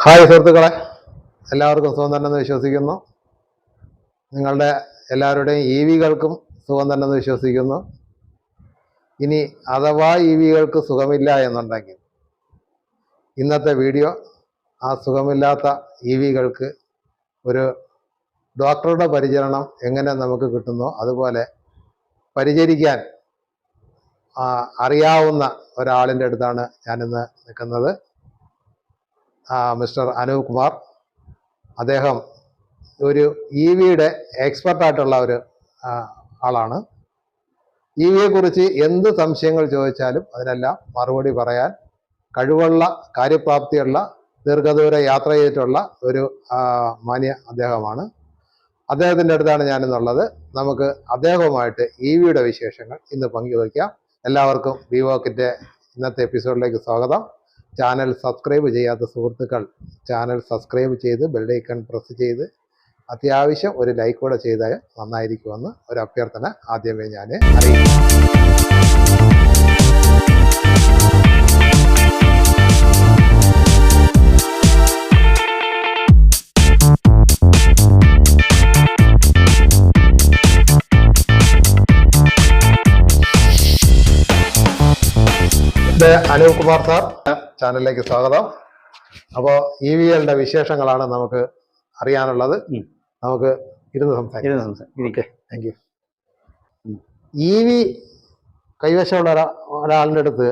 Hi സുഹൃത്തുക്കളെ, എല്ലാവർക്കും സുഖം തന്നെന്ന് വിശ്വസിക്കുന്നു. നിങ്ങളുടെ എല്ലാവരുടെയും EVകൾക്കും സുഖം തന്നെന്ന് വിശ്വസിക്കുന്നു. ഇനി അഥവാ EVകൾക്ക് സുഖമില്ല എന്നുണ്ടെങ്കിൽ ഇന്നത്തെ വീഡിയോ ആ സുഖമില്ലാത്ത EVകൾക്ക് ഒരു ഡോക്ടറുടെ പരിചരണം എങ്ങനെ നമുക്ക് കിട്ടുന്നോ അതുപോലെ പരിചരിക്കാൻ അറിയാവുന്ന ഒരാളിൻ്റെ അടുത്താണ് ഞാനിന്ന് നിൽക്കുന്നത്. മിസ്റ്റർ അനൂപ് കുമാർ. അദ്ദേഹം ഒരു EVയുടെ എക്സ്പെർട്ടായിട്ടുള്ള ഒരു ആളാണ്. EVയെക്കുറിച്ച് എന്ത് സംശയങ്ങൾ ചോദിച്ചാലും അതിനെല്ലാം മറുപടി പറയാൻ കഴിവുള്ള, കാര്യപ്രാപ്തിയുള്ള, ദീർഘദൂര യാത്ര ചെയ്തിട്ടുള്ള ഒരു മാന്യ അദ്ദേഹമാണ്. അദ്ദേഹത്തിൻ്റെ അടുത്താണ് ഞാനിന്നുള്ളത്. നമുക്ക് അദ്ദേഹവുമായിട്ട് EVയുടെ വിശേഷങ്ങൾ ഇന്ന് പങ്കുവയ്ക്കാം. എല്ലാവർക്കും വിവോക്കിൻ്റെ ഇന്നത്തെ എപ്പിസോഡിലേക്ക് സ്വാഗതം. ചാനൽ സബ്സ്ക്രൈബ് ചെയ്യാത്ത സുഹൃത്തുക്കൾ ചാനൽ സബ്സ്ക്രൈബ് ചെയ്ത് ബെല്ലൈക്കൺ പ്രസ് ചെയ്ത് അത്യാവശ്യം ഒരു ലൈക്ക് കൂടെ ചെയ്താൽ നന്നായിരിക്കുമെന്ന് ഒരു അഭ്യർത്ഥന ആദ്യമേ ഞാൻ അറിയിക്കുന്നു. അനൂപ് കുമാർ സാർ, ചാനലിലേക്ക് സ്വാഗതം. അപ്പോൾ EVകളുടെ വിശേഷങ്ങളാണ് നമുക്ക് അറിയാനുള്ളത്. നമുക്ക് ഇരുന്ന് സംസാരിക്കാം. Thank you. EV കൈവശമുള്ള ഒരാളിൻ്റെ അടുത്ത്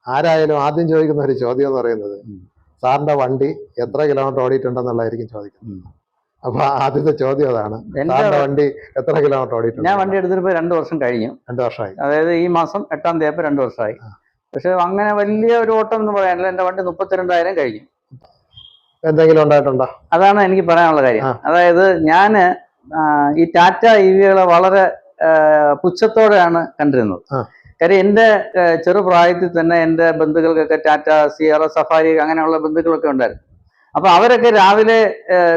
ആരായാലും ആദ്യം ചോദിക്കുന്ന ഒരു ചോദ്യം എന്ന് പറയുന്നത് സാറിന്റെ വണ്ടി എത്ര കിലോമീറ്റർ ഓടിയിട്ടുണ്ടെന്നുള്ളതായിരിക്കും ചോദിക്കുന്നത്. അപ്പൊ ആദ്യത്തെ ചോദ്യം അതാണ്, സാറിന്റെ വണ്ടി എത്ര കിലോമീറ്റർ ഓടിയിട്ടുണ്ട്? ഞാൻ വണ്ടി എടുത്തിട്ട് 2 വർഷം കഴിഞ്ഞു. 2 വർഷമായി. അതായത് ഈ മാസം 8-ാം തീയതി 2 വർഷമായി. പക്ഷെ അങ്ങനെ വലിയ ഒരു ഓട്ടം എന്ന് പറയാനില്ല. എന്റെ വണ്ടി 32,000 കഴിഞ്ഞു. എന്തെങ്കിലും ഉണ്ടായിട്ടുണ്ടോ? അതാണ് എനിക്ക് പറയാനുള്ള കാര്യം. അതായത് ഞാന് ഈ ടാറ്റ EVകളെ വളരെ പുച്ഛത്തോടെയാണ് കണ്ടിരുന്നത്. കാര്യം എന്റെ ചെറുപ്രായത്തിൽ തന്നെ എന്റെ ബന്ധുക്കൾക്കൊക്കെ ടാറ്റ, സിയറ, സഫാരി അങ്ങനെയുള്ള ബന്ധുക്കളൊക്കെ ഉണ്ടായിരുന്നു. അപ്പൊ അവരൊക്കെ രാവിലെ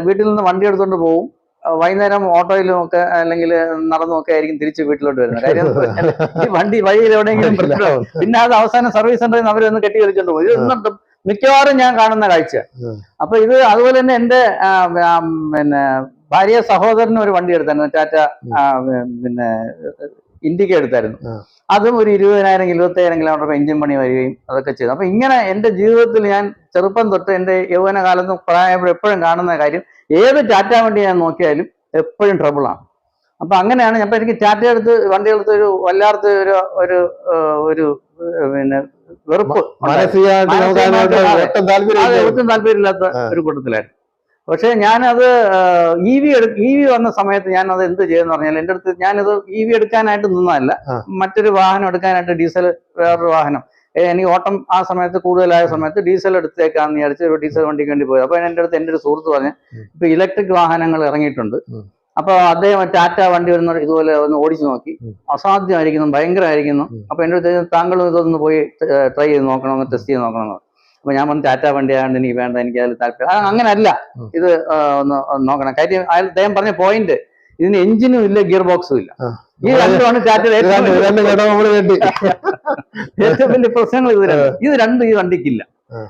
വീട്ടിൽ നിന്ന് വണ്ടി എടുത്തുകൊണ്ട് പോകും, വൈകുന്നേരം ഓട്ടോയിലും ഒക്കെ അല്ലെങ്കിൽ നടന്നുമൊക്കെ ആയിരിക്കും തിരിച്ച് വീട്ടിലോട്ട് വരുന്നത്. കാര്യം ഈ വണ്ടി വഴിയിൽ എവിടെയെങ്കിലും പിന്നെ അത് അവസാനം സർവീസ് സെന്ററിൽ നിന്ന് അവരൊന്ന് കെട്ടി വലിച്ചോണ്ട് പോകും. ഇത് എന്നിട്ടും മിക്കവാറും ഞാൻ കാണുന്ന കാഴ്ച. അപ്പൊ ഇത് അതുപോലെ തന്നെ എന്റെ പിന്നെ ഭാര്യ സഹോദരനും ഒരു വണ്ടി എടുത്തായിരുന്നു, ടാറ്റ പിന്നെ ഇൻഡിക്ക എടുത്തായിരുന്നു. അതും ഒരു 20,000 25,000 കിലോമീറ്റർ എഞ്ചിൻ പണി വരികയും അതൊക്കെ ചെയ്തു. അപ്പൊ ഇങ്ങനെ എന്റെ ജീവിതത്തിൽ ഞാൻ ചെറുപ്പം തൊട്ട് എന്റെ യൗവന കാലത്തും പ്രായം എപ്പോഴും കാണുന്ന കാര്യം, ഏത് ടാറ്റ വണ്ടി ഞാൻ നോക്കിയാലും എപ്പോഴും ട്രബിളാണ്. അപ്പൊ അങ്ങനെയാണ് ഞാൻ എനിക്ക് ടാറ്റ എടുത്ത് വണ്ടി എടുത്ത് ഒരു വല്ലാത്ത ഒരു ഒരു പിന്നെ വെറുപ്പ്, ഒട്ടും താല്പര്യമില്ലാത്ത ഒരു കൂട്ടത്തിലായിരുന്നു. പക്ഷെ ഞാനത് EV വന്ന സമയത്ത് ഞാനത് എന്ത് ചെയ്യുമെന്ന് പറഞ്ഞാൽ, എൻ്റെ അടുത്ത് ഞാനത് EV എടുക്കാനായിട്ട് നിന്നതല്ല, മറ്റൊരു വാഹനം എടുക്കാനായിട്ട് ഡീസൽ, വേറൊരു വാഹനം എനിക്ക് ഓട്ടം ആ സമയത്ത് കൂടുതലായ സമയത്ത് ഡീസൽ എടുത്തേക്കാന്ന് വിചാരിച്ച് ഒരു ഡീസൽ വണ്ടിക്ക് വേണ്ടി പോയി. അപ്പൊ എൻ്റെ അടുത്ത് എൻ്റെ ഒരു സുഹൃത്ത് പറഞ്ഞു, ഇപ്പൊ ഇലക്ട്രിക് വാഹനങ്ങൾ ഇറങ്ങിയിട്ടുണ്ട്, അപ്പൊ അദ്ദേഹം ടാറ്റ വണ്ടി വരുന്ന ഇതുപോലെ ഒന്ന് ഓടിച്ചു നോക്കി, അസാധ്യമായിരിക്കുന്നു, ഭയങ്കരമായിരിക്കുന്നു. അപ്പൊ എൻ്റെ അടുത്ത് താങ്കളും ഇതൊന്ന് പോയി ട്രൈ ചെയ്ത് നോക്കണം, ടെസ്റ്റ് ചെയ്ത് നോക്കണം. അപ്പൊ ഞാൻ പറഞ്ഞു ടാറ്റ വണ്ടി ആയതുകൊണ്ട് എനിക്ക് വേണ്ട, എനിക്ക് അതിൽ താല്പര്യം അങ്ങനെയല്ല, ഇത് ഒന്ന് നോക്കണം. കാര്യം അദ്ദേഹം പറഞ്ഞ പോയിന്റ്, ഇതിന് എഞ്ചിനും ഇല്ല, ഗിയർ ബോക്സും ഇല്ല. ഈ രണ്ടുമാണ് ടാറ്റയുടെ ഏറ്റവും വലിയ പ്രശ്നങ്ങൾ. ഇത് രണ്ടും ഈ വണ്ടിക്കില്ല.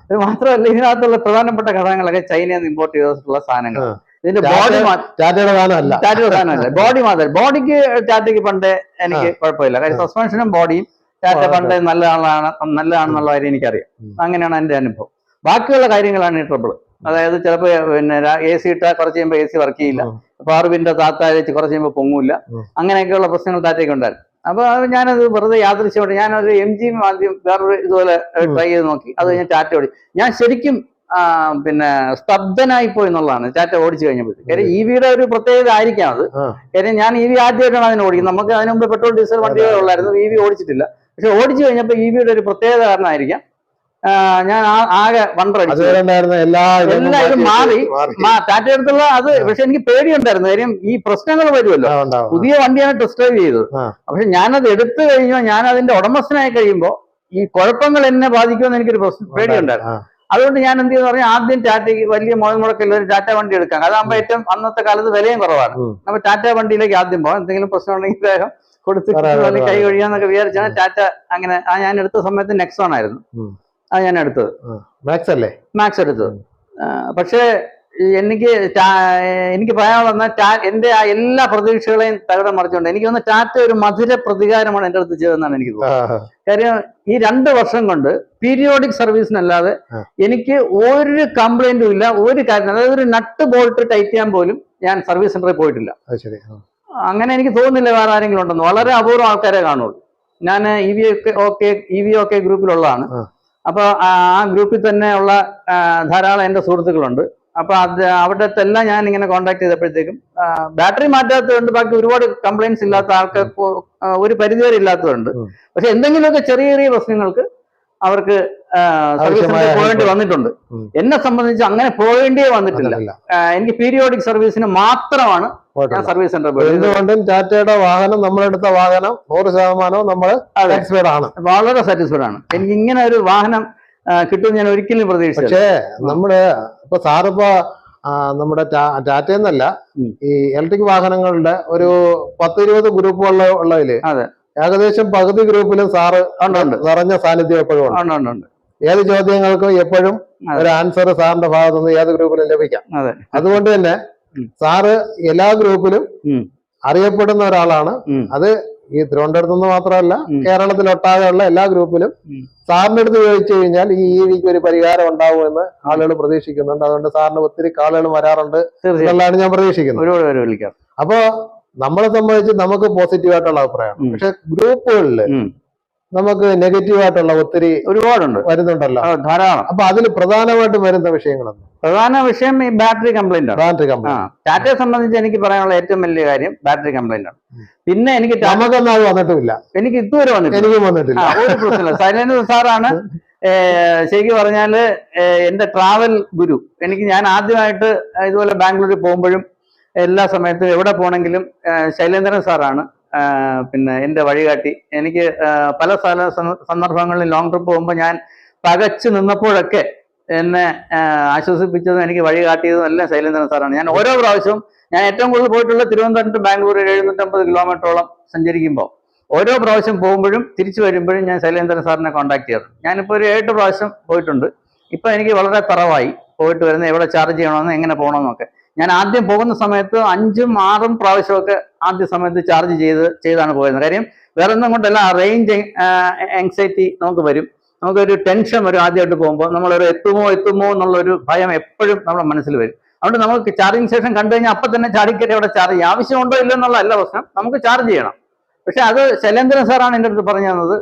ഇത് മാത്രമല്ല, ഇതിനകത്തുള്ള പ്രധാനപ്പെട്ട ഘടകങ്ങളൊക്കെ ചൈനയിൽ നിന്ന് ഇമ്പോർട്ട് ചെയ്തിട്ടുള്ള സാധനങ്ങൾ. ഇതിന്റെ ബോഡി ടാറ്റയുടെ സാധനമല്ല, ബോഡി മാത്രം. ബോഡിക്ക് ടാറ്റയ്ക്ക് പണ്ടേ എനിക്ക് കുഴപ്പമില്ല. കാര്യം സസ്പെൻഷനും ബോഡിയും ടാറ്റ പണ്ടേ നല്ലതാണെന്നുള്ള കാര്യം എനിക്കറിയാം. അങ്ങനെയാണ് എൻ്റെ അനുഭവം. ബാക്കിയുള്ള കാര്യങ്ങളാണ് ഈ ട്രബിൾ. അതായത് ചിലപ്പോൾ പിന്നെ AC ഇട്ടാൽ കുറച്ച് കഴിയുമ്പോൾ AC വർക്ക് ചെയ്യില്ല, പാർവിന്റെ താത്താഴച്ച് കുറച്ച് കഴിയുമ്പോൾ പൊങ്ങൂല്ല, അങ്ങനെയൊക്കെയുള്ള പ്രശ്നങ്ങൾ ടാറ്റയ്ക്ക് ഉണ്ടായിരുന്നു. അപ്പൊ ഞാനത് വെറുതെ യാദൃശ്യമായിട്ട് ഞാനൊരു MG ആദ്യം വേറൊരു ഇതുപോലെ ട്രൈ ചെയ്ത് നോക്കി. അത് കഴിഞ്ഞ് ടാറ്റ ഓടി. ഞാൻ ശരിക്കും പിന്നെ സ്തബ്ധനായിപ്പോയി എന്നുള്ളതാണ് ടാറ്റ ഓടിച്ചു കഴിഞ്ഞപ്പോഴത്തേക്ക്. കാര്യം EVയുടെ ഒരു പ്രത്യേകത ആയിരിക്കാം അത്. കാര്യം ഞാൻ EV ആദ്യമായിട്ടാണ് അതിനെ ഓടിക്കുന്നത്. നമുക്ക് അതിന് മുമ്പ് പെട്രോൾ ഡീസൽ വണ്ടികളെ ഉള്ളായിരുന്നു, EV ഓടിച്ചിട്ടില്ല. പക്ഷെ ഓടിച്ചു കഴിഞ്ഞപ്പോൾ EVയുടെ ഒരു പ്രത്യേകത കാരണമായിരിക്കാം ഞാൻ ആകെ വണ്ടറടിച്ചു. എല്ലാം ഇത് മാറി ടാറ്റ എടുത്തുള്ള അത്. പക്ഷെ എനിക്ക് പേടിയുണ്ടായിരുന്നു, കാര്യം ഈ പ്രശ്നങ്ങൾ വരുമല്ലോ. പുതിയ വണ്ടിയാണ് ടെസ്റ്റ് ഡ്രൈവ് ചെയ്തത്. പക്ഷെ ഞാനത് എടുത്തു കഴിഞ്ഞാൽ, ഞാൻ അതിന്റെ ഉടമസ്ഥനായി കഴിയുമ്പോൾ ഈ കുഴപ്പങ്ങൾ എന്നെ ബാധിക്കുമെന്ന് എനിക്കൊരു പേടിയുണ്ടായിരുന്നു. അതുകൊണ്ട് ഞാൻ എന്ത് ചെയ്യുന്ന പറഞ്ഞാൽ, ആദ്യം ടാറ്റയ്ക്ക് വലിയ മുതൽമുടക്കുള്ള ഒരു ടാറ്റ വണ്ടി എടുക്കാം. അതാകുമ്പോൾ ഏറ്റവും അന്നത്തെ കാലത്ത് വിലയും കുറവാണ്. നമ്മൾ ടാറ്റ വണ്ടിയിലേക്ക് ആദ്യം പോകാം. എന്തെങ്കിലും പ്രശ്നം ഉണ്ടെങ്കിൽ വേഗം കൊടുത്തിട്ട് കൈ ഒഴിയാന്നൊക്കെ വിചാരിച്ചാണ് ടാറ്റ. അങ്ങനെ ഞാൻ എടുത്ത സമയത്ത് നെക്സോൺ ആയിരുന്നു ഞാൻ എടുത്തത്. മാക്സ് അല്ലേ? മാക്സ് എടുത്തത്. പക്ഷേ എനിക്ക് പറയാനുള്ള എന്റെ ആ എല്ലാ പ്രതീക്ഷകളെയും തകിടം മറിച്ചുകൊണ്ട് എനിക്ക് തോന്നുന്നു ടാറ്റ ഒരു മധുര പ്രതികാരമാണ് എന്റെ അടുത്ത് ചെയ്തതെന്നാണ് എനിക്ക് തോന്നുന്നത്. കാര്യം ഈ 2 വർഷം കൊണ്ട് പീരിയോഡിക് സർവീസിനല്ലാതെ എനിക്ക് ഒരു കംപ്ലൈന്റും ഇല്ല, ഒരു കാര്യം, അതായത് ഒരു നട്ട് ബോൾട്ട് ടൈറ്റ് ചെയ്യാൻ പോലും ഞാൻ സർവീസ് സെന്ററിൽ പോയിട്ടില്ല. അങ്ങനെ എനിക്ക് തോന്നുന്നില്ല വേറെ ആരെങ്കിലും ഉണ്ടെന്ന്. വളരെ അപൂർവം ആൾക്കാരെ കാണുള്ളൂ. ഞാൻ EVOK ഗ്രൂപ്പിലുള്ളതാണ്. അപ്പൊ ആ ഗ്രൂപ്പിൽ തന്നെ ഉള്ള ധാരാളം എന്റെ സുഹൃത്തുക്കളുണ്ട്. അപ്പൊ അവിടുത്തെ എല്ലാം ഞാൻ ഇങ്ങനെ കോൺടാക്ട് ചെയ്തപ്പോഴത്തേക്കും ബാറ്ററി മാറ്റാത്തതുകൊണ്ട് ബാക്കി ഒരുപാട് കംപ്ലൈന്റ്സ് ഇല്ലാത്ത ആൾക്കാർക്ക് ഒരു പരിധിവരെ ഇല്ലാത്തതുണ്ട്. പക്ഷെ എന്തെങ്കിലുമൊക്കെ ചെറിയ ചെറിയ പ്രശ്നങ്ങൾക്ക് അവർക്ക് സർവീസ് സെന്ററിൽ പോകേണ്ടി വന്നിട്ടുണ്ട്. എന്നെ സംബന്ധിച്ച് അങ്ങനെ പോകേണ്ടിയേ വന്നിട്ടില്ല. എനിക്ക് പീരിയോഡിക് സർവീസിന് മാത്രമാണ് ഞാൻ സർവീസ് സെന്ററിൽ പോയത്. എന്തുകൊണ്ടും ടാറ്റയുടെ വാഹനം, നമ്മളെടുത്ത വാഹനം 100% നമ്മൾ സാറ്റിസ്ഫൈഡ് ആണ്, വളരെ സാറ്റിസ്ഫൈഡ് ആണ്. എനിക്ക് ഇങ്ങനെ ഒരു വാഹനം കിട്ടും ഞാൻ ഒരിക്കലും പ്രതീക്ഷിച്ചു. പക്ഷേ നമ്മള് ഇപ്പൊ സാറിപ്പോ നമ്മുടെ ടാറ്റയെന്നല്ല, ഈ ഇലക്ട്രിക് വാഹനങ്ങളുടെ ഒരു 10-20 ഗ്രൂപ്പുകളില് ഏകദേശം പകുതി ഗ്രൂപ്പിലും സാറ് നിറഞ്ഞ സാന്നിധ്യം എപ്പോഴും ഉണ്ട്. ഏത് ചോദ്യങ്ങൾക്കും എപ്പോഴും ഒരു ആൻസർ സാറിന്റെ ഭാഗത്തു നിന്ന് ഏത് ഗ്രൂപ്പിലും ലഭിക്കാം. അതുകൊണ്ട് തന്നെ സാറ് എല്ലാ ഗ്രൂപ്പിലും അറിയപ്പെടുന്ന ഒരാളാണ്. അത് ഈ തിരുവനന്തപുരത്ത് നിന്ന് മാത്രമല്ല, കേരളത്തിലൊട്ടാകെയുള്ള എല്ലാ ഗ്രൂപ്പിലും സാറിന്റെ അടുത്ത് ചോദിച്ചു കഴിഞ്ഞാൽ ഈ EVക്ക് ഒരു പരിഹാരം ഉണ്ടാവുമെന്ന് ആളുകൾ പ്രതീക്ഷിക്കുന്നുണ്ട്. അതുകൊണ്ട് സാറിന് ഒത്തിരി ആളുകൾ വരാറുണ്ട് എന്നുള്ളതാണ് ഞാൻ പ്രതീക്ഷിക്കുന്നത്. അപ്പോ നമ്മളെ സംബന്ധിച്ച് നമുക്ക് പോസിറ്റീവായിട്ടുള്ള അഭിപ്രായമാണ്. പക്ഷെ ഗ്രൂപ്പുകളില് നമുക്ക് നെഗറ്റീവായിട്ടുള്ള ഒത്തിരി ഒരുപാടുണ്ട്, വരുന്നുണ്ടല്ലോ, ധാരാളം. അപ്പൊ അതിൽ പ്രധാനമായിട്ടും വരുന്ന വിഷയങ്ങളൊന്നും, പ്രധാന വിഷയം ഈ ബാറ്ററി കംപ്ലൈന്റ് ആണ്. ടാറ്റയെ സംബന്ധിച്ച് എനിക്ക് പറയാനുള്ള ഏറ്റവും വലിയ കാര്യം ബാറ്ററി കംപ്ലൈന്റ് ആണ്. പിന്നെ എനിക്ക് നമുക്കൊന്നും അത് വന്നിട്ടുമില്ല, എനിക്ക് ഇതുവരെ എനിക്കും വന്നിട്ടില്ല, ഒരു പ്രശ്നമില്ല. സൈലന്റ് സാറാണ് ശരിക്കും പറഞ്ഞാല് എന്റെ ട്രാവൽ ഗുരു. ഞാൻ ആദ്യമായിട്ട് ഇതുപോലെ ബാംഗ്ലൂരിൽ പോകുമ്പോഴും എല്ലാ സമയത്തും എവിടെ പോകണമെങ്കിലും ശൈലേന്ദ്രൻ സാറാണ് പിന്നെ എന്റെ വഴികാട്ടി. എനിക്ക് പല സന്ദർഭങ്ങളിൽ ലോങ് ട്രിപ്പ് പോകുമ്പോൾ ഞാൻ പകച്ചു നിന്നപ്പോഴൊക്കെ എന്നെ ആശ്വസിപ്പിച്ചതും എനിക്ക് വഴി കാട്ടിയതും എല്ലാം ശൈലേന്ദ്രൻ സാറാണ്. ഞാൻ ഓരോ പ്രാവശ്യവും ഞാൻ ഏറ്റവും കൂടുതൽ പോയിട്ടുള്ള തിരുവനന്തപുരം ടു ബാംഗ്ലൂർ 750 കിലോമീറ്ററോളം സഞ്ചരിക്കുമ്പോൾ ഓരോ പ്രാവശ്യം പോകുമ്പോഴും തിരിച്ചു വരുമ്പോഴും ഞാൻ ശൈലേന്ദ്രൻ സാറിനെ കോൺടാക്ട് ചെയ്യാറ്. ഞാനിപ്പോൾ ഒരു 7 പ്രാവശ്യം പോയിട്ടുണ്ട്. ഇപ്പൊ എനിക്ക് വളരെ തറവായി പോയിട്ട് വരുന്നത്, എവിടെ ചാർജ് ചെയ്യണമെന്ന്, എങ്ങനെ പോകണമെന്നൊക്കെ. ഞാൻ ആദ്യം പോകുന്ന സമയത്ത് 5-6 പ്രാവശ്യമൊക്കെ ആദ്യ സമയത്ത് ചാർജ് ചെയ്താണ് പോയത്. കാര്യം വേറെ ഒന്നും കൊണ്ടല്ല, റേഞ്ച് ആങ്സൈറ്റി നമുക്ക് വരും, നമുക്കൊരു ടെൻഷൻ വരും. ആദ്യമായിട്ട് പോകുമ്പോൾ നമ്മളൊരു എത്തുമോ എന്നുള്ളൊരു ഭയം എപ്പോഴും നമ്മുടെ മനസ്സിൽ വരും. അതുകൊണ്ട് നമുക്ക് ചാർജിങ് സ്റ്റേഷൻ കണ്ടു കഴിഞ്ഞാൽ അപ്പം തന്നെ ചാടിക്കറി അവിടെ ചാർജ് ചെയ്യാം. ആവശ്യമുണ്ടോ ഇല്ല എന്നുള്ളതല്ല പ്രശ്നം, നമുക്ക് ചാർജ് ചെയ്യണം. പക്ഷെ അത് ശൈലേന്ദ്രൻ സാറാണ് എൻ്റെ അടുത്ത് പറഞ്ഞു തന്നത്.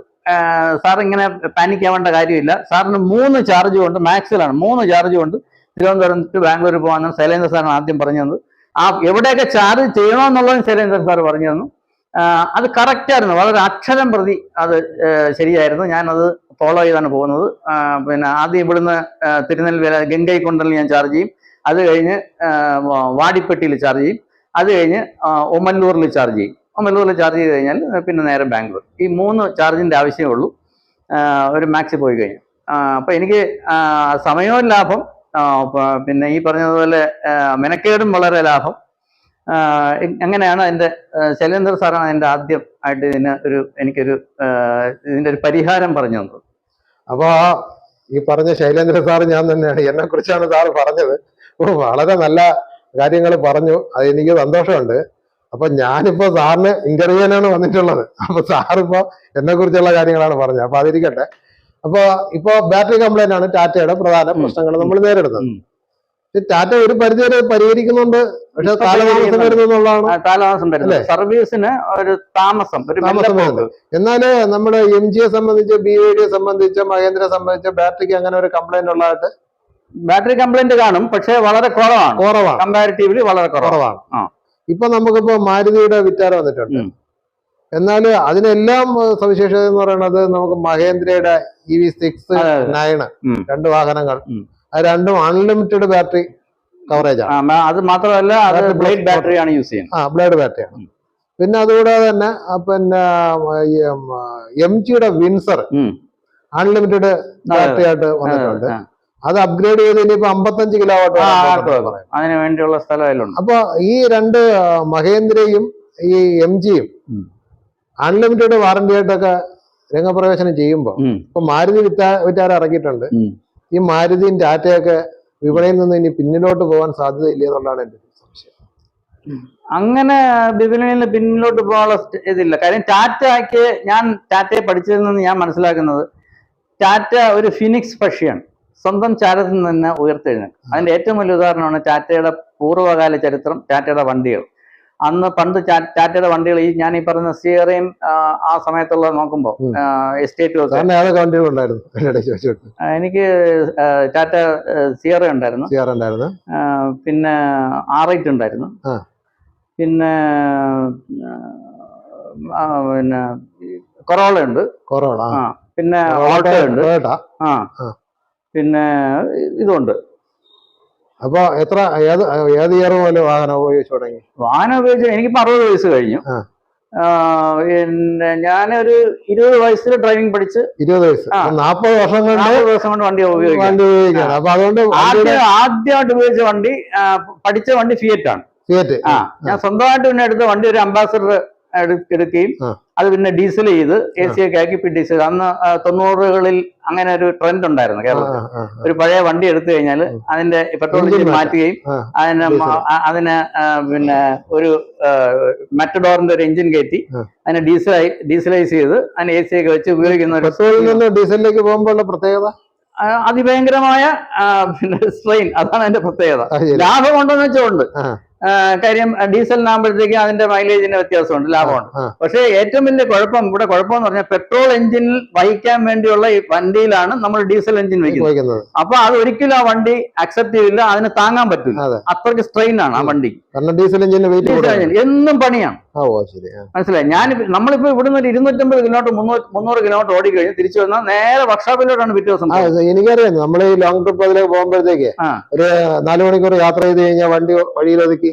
സാർ ഇങ്ങനെ പാനിക് ആവേണ്ട കാര്യമില്ല, സാറിന് 3 ചാർജ് കൊണ്ട്, മാക്സിലാണ് 3 ചാർജ് കൊണ്ട് തിരുവനന്തപുരം ടു ബാംഗ്ലൂർ പോകാമെന്ന് ശൈലേന്ദ്രൻ സാറാണ് ആദ്യം പറഞ്ഞു തന്നത്. എവിടെയൊക്കെ ചാർജ് ചെയ്യണമെന്നുള്ളതും ശൈലേന്ദ്രൻ സാർ പറഞ്ഞു തന്നു. അത് കറക്റ്റായിരുന്നു, വളരെ അക്ഷരം പ്രതി അത് ശരിയായിരുന്നു. ഞാനത് ഫോളോ ചെയ്താണ് പോകുന്നത്. പിന്നെ ആദ്യം ഇവിടുന്ന് തിരുനെൽവേലി ഗംഗൈക്കൊണ്ടലിൽ ഞാൻ ചാർജ് ചെയ്യും, അത് കഴിഞ്ഞ് വാടിപ്പെട്ടിയിൽ ചാർജ് ചെയ്യും, അത് കഴിഞ്ഞ് ഒമല്ലൂരിൽ ചാർജ് ചെയ്യും. ഒമല്ലൂരിൽ ചാർജ് ചെയ്ത് കഴിഞ്ഞാൽ പിന്നെ നേരെ ബാംഗ്ലൂർ. ഈ 3 ചാർജിന്റെ ആവശ്യമേ ഉള്ളൂ ഒരു മാക്സിൽ പോയി കഴിഞ്ഞാൽ. അപ്പൊ എനിക്ക് സമയവും ലാഭം, പിന്നെ ഈ പറഞ്ഞതുപോലെ മെനക്കേടും വളരെ ലാഭം. അങ്ങനെയാണ് എൻ്റെ ശൈലേന്ദ്ര സാറാണ് എൻ്റെ ആദ്യം ആയിട്ട് ഇതിന്റെ ഒരു പരിഹാരം പറഞ്ഞു തന്നത്. അപ്പൊ ഈ പറഞ്ഞ ശൈലേന്ദ്ര സാറ് ഞാൻ തന്നെയാണ്, എന്നെ കുറിച്ചാണ് സാറ് പറഞ്ഞത്. വളരെ നല്ല കാര്യങ്ങൾ പറഞ്ഞു, അത് എനിക്ക് സന്തോഷമുണ്ട്. അപ്പൊ ഞാനിപ്പോ സാറിന് ഇന്റർവ്യൂ ചെയ്യാനാണ് വന്നിട്ടുള്ളത്. അപ്പൊ സാറിപ്പോ എന്നെ കുറിച്ചുള്ള കാര്യങ്ങളാണ് പറഞ്ഞത്. അപ്പൊ അതിരിക്കട്ടെ. അപ്പൊ ഇപ്പൊ ബാറ്ററി കംപ്ലൈന്റ് ആണ് ടാറ്റയുടെ പ്രധാന പ്രശ്നങ്ങൾ നമ്മൾ നേരിടുന്നത്. ടാറ്റ ഒരു പരിധിവരെ പരിഹരിക്കുന്നുണ്ട്, പക്ഷെ കാലതാമസം വരുന്നതാണ്, സർവീസിന് ഒരു താമസം വരുന്നത്. എന്നാല് നമ്മുടെ MGയെ സംബന്ധിച്ച്, BYD സംബന്ധിച്ച്, മഹേന്ദ്രയെ സംബന്ധിച്ച് ബാറ്ററിക്ക് അങ്ങനെ ഒരു കംപ്ലൈന്റ് ഉള്ളതായിട്ട്, ബാറ്ററി കംപ്ലൈന്റ് കാണും, പക്ഷെ വളരെ കുറവാണ്, കമ്പാരിറ്റീവ്ലി വളരെ കുറവാണ്. ഇപ്പൊ നമുക്കിപ്പോ മാരുതിയുടെ വിറ്റാര വന്നിട്ടുണ്ട്. എന്നാൽ അതിനെല്ലാം സവിശേഷത എന്ന് പറയുന്നത് നമുക്ക് മഹേന്ദ്രയുടെ EV6, 9 2 വാഹനങ്ങൾ, അത് രണ്ടും അൺലിമിറ്റഡ് ബാറ്ററി കവറേജ് ആണ്. അത് മാത്രമല്ല ബ്ലേഡ് ബാറ്ററിയാണ് യൂസ് ചെയ്യുന്നത്. ബ്ലേഡ് ബാറ്ററിയാണ്. പിന്നെ അതുകൂടാതെ തന്നെ പിന്നെ MGയുടെ വിൻസർ അൺലിമിറ്റഡ് ബാറ്ററി ആയിട്ട് വന്നിട്ടുണ്ട്. അത് അപ്ഗ്രേഡ് ചെയ്ത് ഇനിയിപ്പോ 55 കിലോവാട്ട് അതിന് വേണ്ടിയുള്ള സ്ഥലം. അപ്പൊ ഈ 2 മഹേന്ദ്രയും ഈ MGയും അൺലിമിറ്റഡ് വാറന്റി ആയിട്ടൊക്കെ രംഗപ്രവേശനം ചെയ്യുമ്പോ ഇപ്പൊ മാരുതി വിറ്റാര ഇറക്കിയിട്ടുണ്ട്. ഈ മാരുതിയും ടാറ്റയൊക്കെ വിപണിയിൽ നിന്ന് ഇനി പിന്നിലോട്ട് പോകാൻ സാധ്യതയില്ല എന്നുള്ളതാണ് എൻ്റെ സംശയം. അങ്ങനെ വിപണിയിൽ പിന്നിലോട്ട് പോകാനുള്ള ഇതില്ല. കാര്യം ഞാൻ ടാറ്റയെ പഠിച്ചതിൽ നിന്ന് ഞാൻ മനസ്സിലാക്കുന്നത്, ടാറ്റ ഒരു ഫിനിക്സ് പക്ഷിയാണ്, സ്വന്തം ചാരത്തിൽ നിന്ന് ഉയർത്തെഴുന്നേൽക്കും. അതിന്റെ ഏറ്റവും വലിയ ഉദാഹരണമാണ് ടാറ്റയുടെ പൂർവ്വകാല ചരിത്രം, ടാറ്റയുടെ വണ്ടികൾ. പണ്ട് ടാറ്റയുടെ വണ്ടികൾ ഞാൻ ഈ പറഞ്ഞ സിയറയും ആ സമയത്തുള്ള നോക്കുമ്പോൾ എസ്റ്റേറ്റും ഒക്കെ. എനിക്ക് ടാറ്റ സിയറ ഉണ്ടായിരുന്നു, പിന്നെ R8 ഉണ്ടായിരുന്നു, പിന്നെ കൊറോള ഉണ്ട്, പിന്നെ ഓട്ടോ ഉണ്ട്, പിന്നെ ഇതുണ്ട്. അപ്പൊ ഏത് ഇയർ പോലെ വാഹനം ഉപയോഗിച്ചു തുടങ്ങി? വാഹനം ഉപയോഗിച്ച് എനിക്കിപ്പോ 60 വയസ്സ് കഴിഞ്ഞു. പിന്നെ ഞാനൊരു 20 വയസ്സിൽ ഡ്രൈവിംഗ് പഠിച്ച് 20 വയസ്സ് 40 വർഷം കൊണ്ട് വണ്ടി ഉപയോഗിക്കാം. അപ്പൊ അതുകൊണ്ട് ആദ്യമായിട്ട് ഉപയോഗിച്ച വണ്ടി, പഠിച്ച വണ്ടി ഫിയറ്റ് ആണ്. ഞാൻ സ്വന്തമായിട്ട് പിന്നെ എടുത്ത വണ്ടി ഒരു അംബാസഡർ എടുക്കുകയും അത് പിന്നെ ഡീസൽ ചെയ്ത് AC ഒക്കെ ആക്കി ഡീസൽ. അന്ന് 90കളിൽ അങ്ങനെ ഒരു ട്രെൻഡ് ഉണ്ടായിരുന്നു കേരളത്തിൽ. ഒരു പഴയ വണ്ടി എടുത്തു കഴിഞ്ഞാൽ അതിന്റെ പെട്രോൾ എഞ്ചിൻ മാറ്റുകയും അതിന് പിന്നെ ഒരു മെറ്റഡോറിന്റെ ഒരു എഞ്ചിൻ കയറ്റി അതിനെ ഡീസലൈസ് ചെയ്ത് അതിന് AC ഒക്കെ വെച്ച് ഉപയോഗിക്കുന്ന ഡീസലിലേക്ക് പോകുമ്പോൾ പ്രത്യേകത അതിഭയങ്കരമായ പിന്നെ സ്ട്രെയിൻ. അതാണ് അതിന്റെ പ്രത്യേകത. ലാഭം ഉണ്ടെന്ന് വെച്ചുകൊണ്ട് കാര്യം ഡീസലിനാകുമ്പോഴത്തേക്ക് അതിന്റെ മൈലേജിന്റെ വ്യത്യാസമുണ്ട്, ലാഭമുണ്ട്. പക്ഷേ ഏറ്റവും വലിയ ഇവിടെ കുഴപ്പമെന്ന് പറഞ്ഞാൽ പെട്രോൾ എഞ്ചിനിൽ വഹിക്കാൻ വേണ്ടിയുള്ള ഈ വണ്ടിയിലാണ് നമ്മൾ ഡീസൽ എഞ്ചിൻ വയ്ക്കുന്നത്. അപ്പൊ അത് ഒരിക്കലും ആ വണ്ടി അക്സെപ്റ്റ് ചെയ്യില്ല, അതിന് താങ്ങാൻ പറ്റില്ല, അത്രയ്ക്ക് സ്ട്രെയിൻ ആണ് ആ വണ്ടിക്ക്. ഡീസൽ എഞ്ചിൻ എന്നും പണിയാണ്, മനസ്സിലായി. നമ്മളിപ്പോ ഇവിടുന്ന് ഒരു 250 കിലോമീറ്റർ 300 കിലോമീറ്റർ ഓടിക്കഴിഞ്ഞ് തിരിച്ചു വന്നാൽ നേരെ വർക്ക്ഷോപ്പിലോട്ടാണ് പിറ്റേ ദിവസം. എനിക്കറിയാം, നമ്മൾ ഈ ലോങ് ട്രിപ്പ് അതിലേക്ക് പോകുമ്പോഴത്തേക്ക് ഒരു 4 മണിക്കൂർ യാത്ര ചെയ്ത് കഴിഞ്ഞാൽ വണ്ടി വഴിയിലൊതുക്കി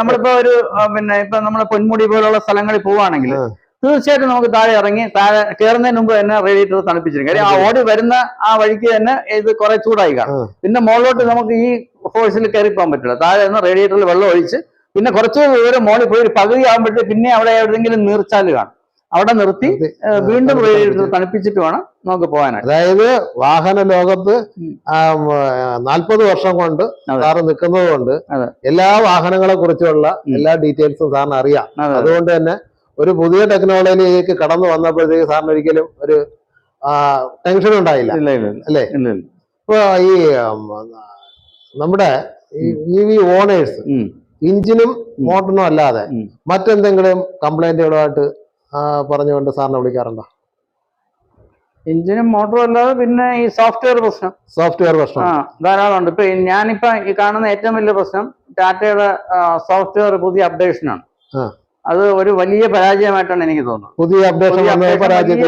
നമ്മളിപ്പോ ഒരു പിന്നെ ഇപ്പൊ നമ്മളെ പൊന്മുടി പോലുള്ള സ്ഥലങ്ങളിൽ പോവാണെങ്കിൽ തീർച്ചയായിട്ടും നമുക്ക് താഴെ ഇറങ്ങി കയറുന്നതിന് മുമ്പ് തന്നെ റേഡിയേറ്റർ തണുപ്പിച്ചിരിക്കും. കാര്യം ആ ഓടി വരുന്ന ആ വഴിക്ക് തന്നെ ഇത് കുറെ ചൂടായി കാണും. പിന്നെ മുകളിലോട്ട് നമുക്ക് ഈ ഫോഴ്സിൽ കയറി പോകാൻ പറ്റില്ല. താഴെ നിന്ന് റേഡിയേറ്ററിൽ വെള്ളം ഒഴിച്ച് പിന്നെ കുറച്ച് ദൂരം മോളിൽ പോയി ഒരു പകുതി ആകുമ്പോഴത്തേക്ക് പിന്നെ അവിടെ എവിടെയെങ്കിലും നീർച്ചാല് കാണും, അവിടെ നിർത്തി വീണ്ടും റേഡിയേറ്റർ തണുപ്പിച്ചിട്ട് വേണം നമുക്ക് പോകാനായിട്ട്. അതായത് വാഹന ലോകത്ത് 40 വർഷം കൊണ്ട് സാറ് നിൽക്കുന്നത് കൊണ്ട് എല്ലാ വാഹനങ്ങളെ കുറിച്ചുള്ള എല്ലാ ഡീറ്റെയിൽസും സാറിന് അറിയാം. അതുകൊണ്ട് തന്നെ ഒരു പുതിയ ടെക്നോളജിയിലേക്ക് കടന്നു വന്നപ്പോഴത്തേക്ക് സാറിന് ഒരിക്കലും ഒരു ടെൻഷൻ ഉണ്ടായില്ല, അല്ലേ? ഇപ്പൊ ഈ നമ്മുടെ EV ഓണേഴ്സ് എഞ്ചിനും മോട്ടറിനും അല്ലാതെ മറ്റെന്തെങ്കിലും കംപ്ലൈന്റുകളുമായിട്ട് പറഞ്ഞുകൊണ്ട് സാറിനെ വിളിക്കാറുണ്ടോ? എഞ്ചിനും മോട്ടറും അല്ലാതെ പിന്നെ ഈ സോഫ്റ്റ്വെയർ പ്രശ്നം ധാരാളം ഉണ്ട്. ഇപ്പൊ ഞാനിപ്പോ ഈ കാണുന്ന ഏറ്റവും വലിയ പ്രശ്നം ടാറ്റയുടെ സോഫ്റ്റ്വെയർ പുതിയ അപ്ഡേഷനാണ്. അത് ഒരു വലിയ പരാജയമായിട്ടാണ് എനിക്ക് തോന്നുന്നത്. പുതിയ അപ്ഡേഷൻ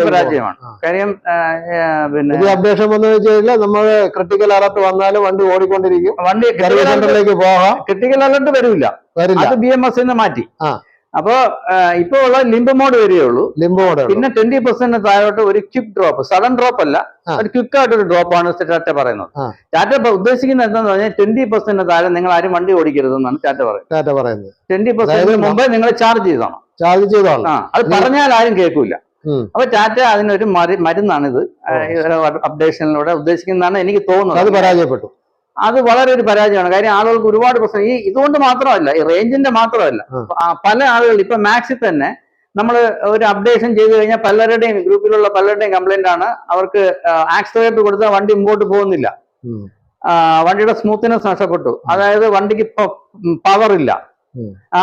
പരാജയമാണ്. കാര്യം പിന്നെ പുതിയ അപ്ഡേഷൻ വന്നു വെച്ചാൽ നമ്മൾ ക്രിട്ടിക്കൽ അലർട്ട് വന്നാലും വണ്ടി ഓടിക്കൊണ്ടിരിക്കും, വണ്ടി സെന്ററിലേക്ക് പോകാം. ക്രിട്ടിക്കൽ അലർട്ട് വരില്ല, അത് BMS മാറ്റി. അപ്പൊ ഇപ്പൊ ഉള്ള ലിംബ് മോഡ് വരികയുള്ളൂ. പിന്നെ 20% താഴോട്ട് ഒരു ക്വിക്ക് ഡ്രോപ്പ്, സഡൻ ഡ്രോപ്പ് അല്ല, ഒരു ക്വിക്ക് ആയിട്ടൊരു ഡ്രോപ്പ് ആണ് ടാറ്റ പറയുന്നത്. ടാറ്റ ഉദ്ദേശിക്കുന്നത് എന്താണെന്ന് പറഞ്ഞാൽ 20% താഴെ നിങ്ങൾ ആരും വണ്ടി ഓടിക്കരുത് എന്നാണ് ടാറ്റ പറയുന്നത്. 20% മുമ്പേ നിങ്ങൾ ചാർജ് ചെയ്തോണം. അത് പറഞ്ഞാൽ ആരും കേൾക്കൂല. അപ്പൊ ടാറ്റ അതിനൊരു മരുന്നാണിത് അപ്ഡേഷനിലൂടെ ഉദ്ദേശിക്കുന്നതാണ് എനിക്ക് തോന്നുന്നത്. അത് പരാജയപ്പെട്ടു. അത് വളരെ ഒരു പരാജയമാണ്. കാര്യം ആളുകൾക്ക് ഒരുപാട് പ്രശ്നം ഇതുകൊണ്ട് മാത്രമല്ല, ഈ റേഞ്ചിന്റെ മാത്രമല്ല, പല ആളുകൾ ഇപ്പൊ മാക്സിൽ തന്നെ നമ്മൾ ഒരു അപ്ഡേഷൻ ചെയ്ത് കഴിഞ്ഞാൽ പലരുടെയും ഗ്രൂപ്പിലുള്ള പലരുടെയും കംപ്ലൈന്റ് ആണ്, അവർക്ക് ആക്സിലറേറ്റർ കൊടുത്താൽ വണ്ടി മുമ്പോട്ട് പോകുന്നില്ല, വണ്ടിയുടെ സ്മൂത്ത്നെസ് നഷ്ടപ്പെട്ടു, അതായത് വണ്ടിക്ക് പവർ ഇല്ല,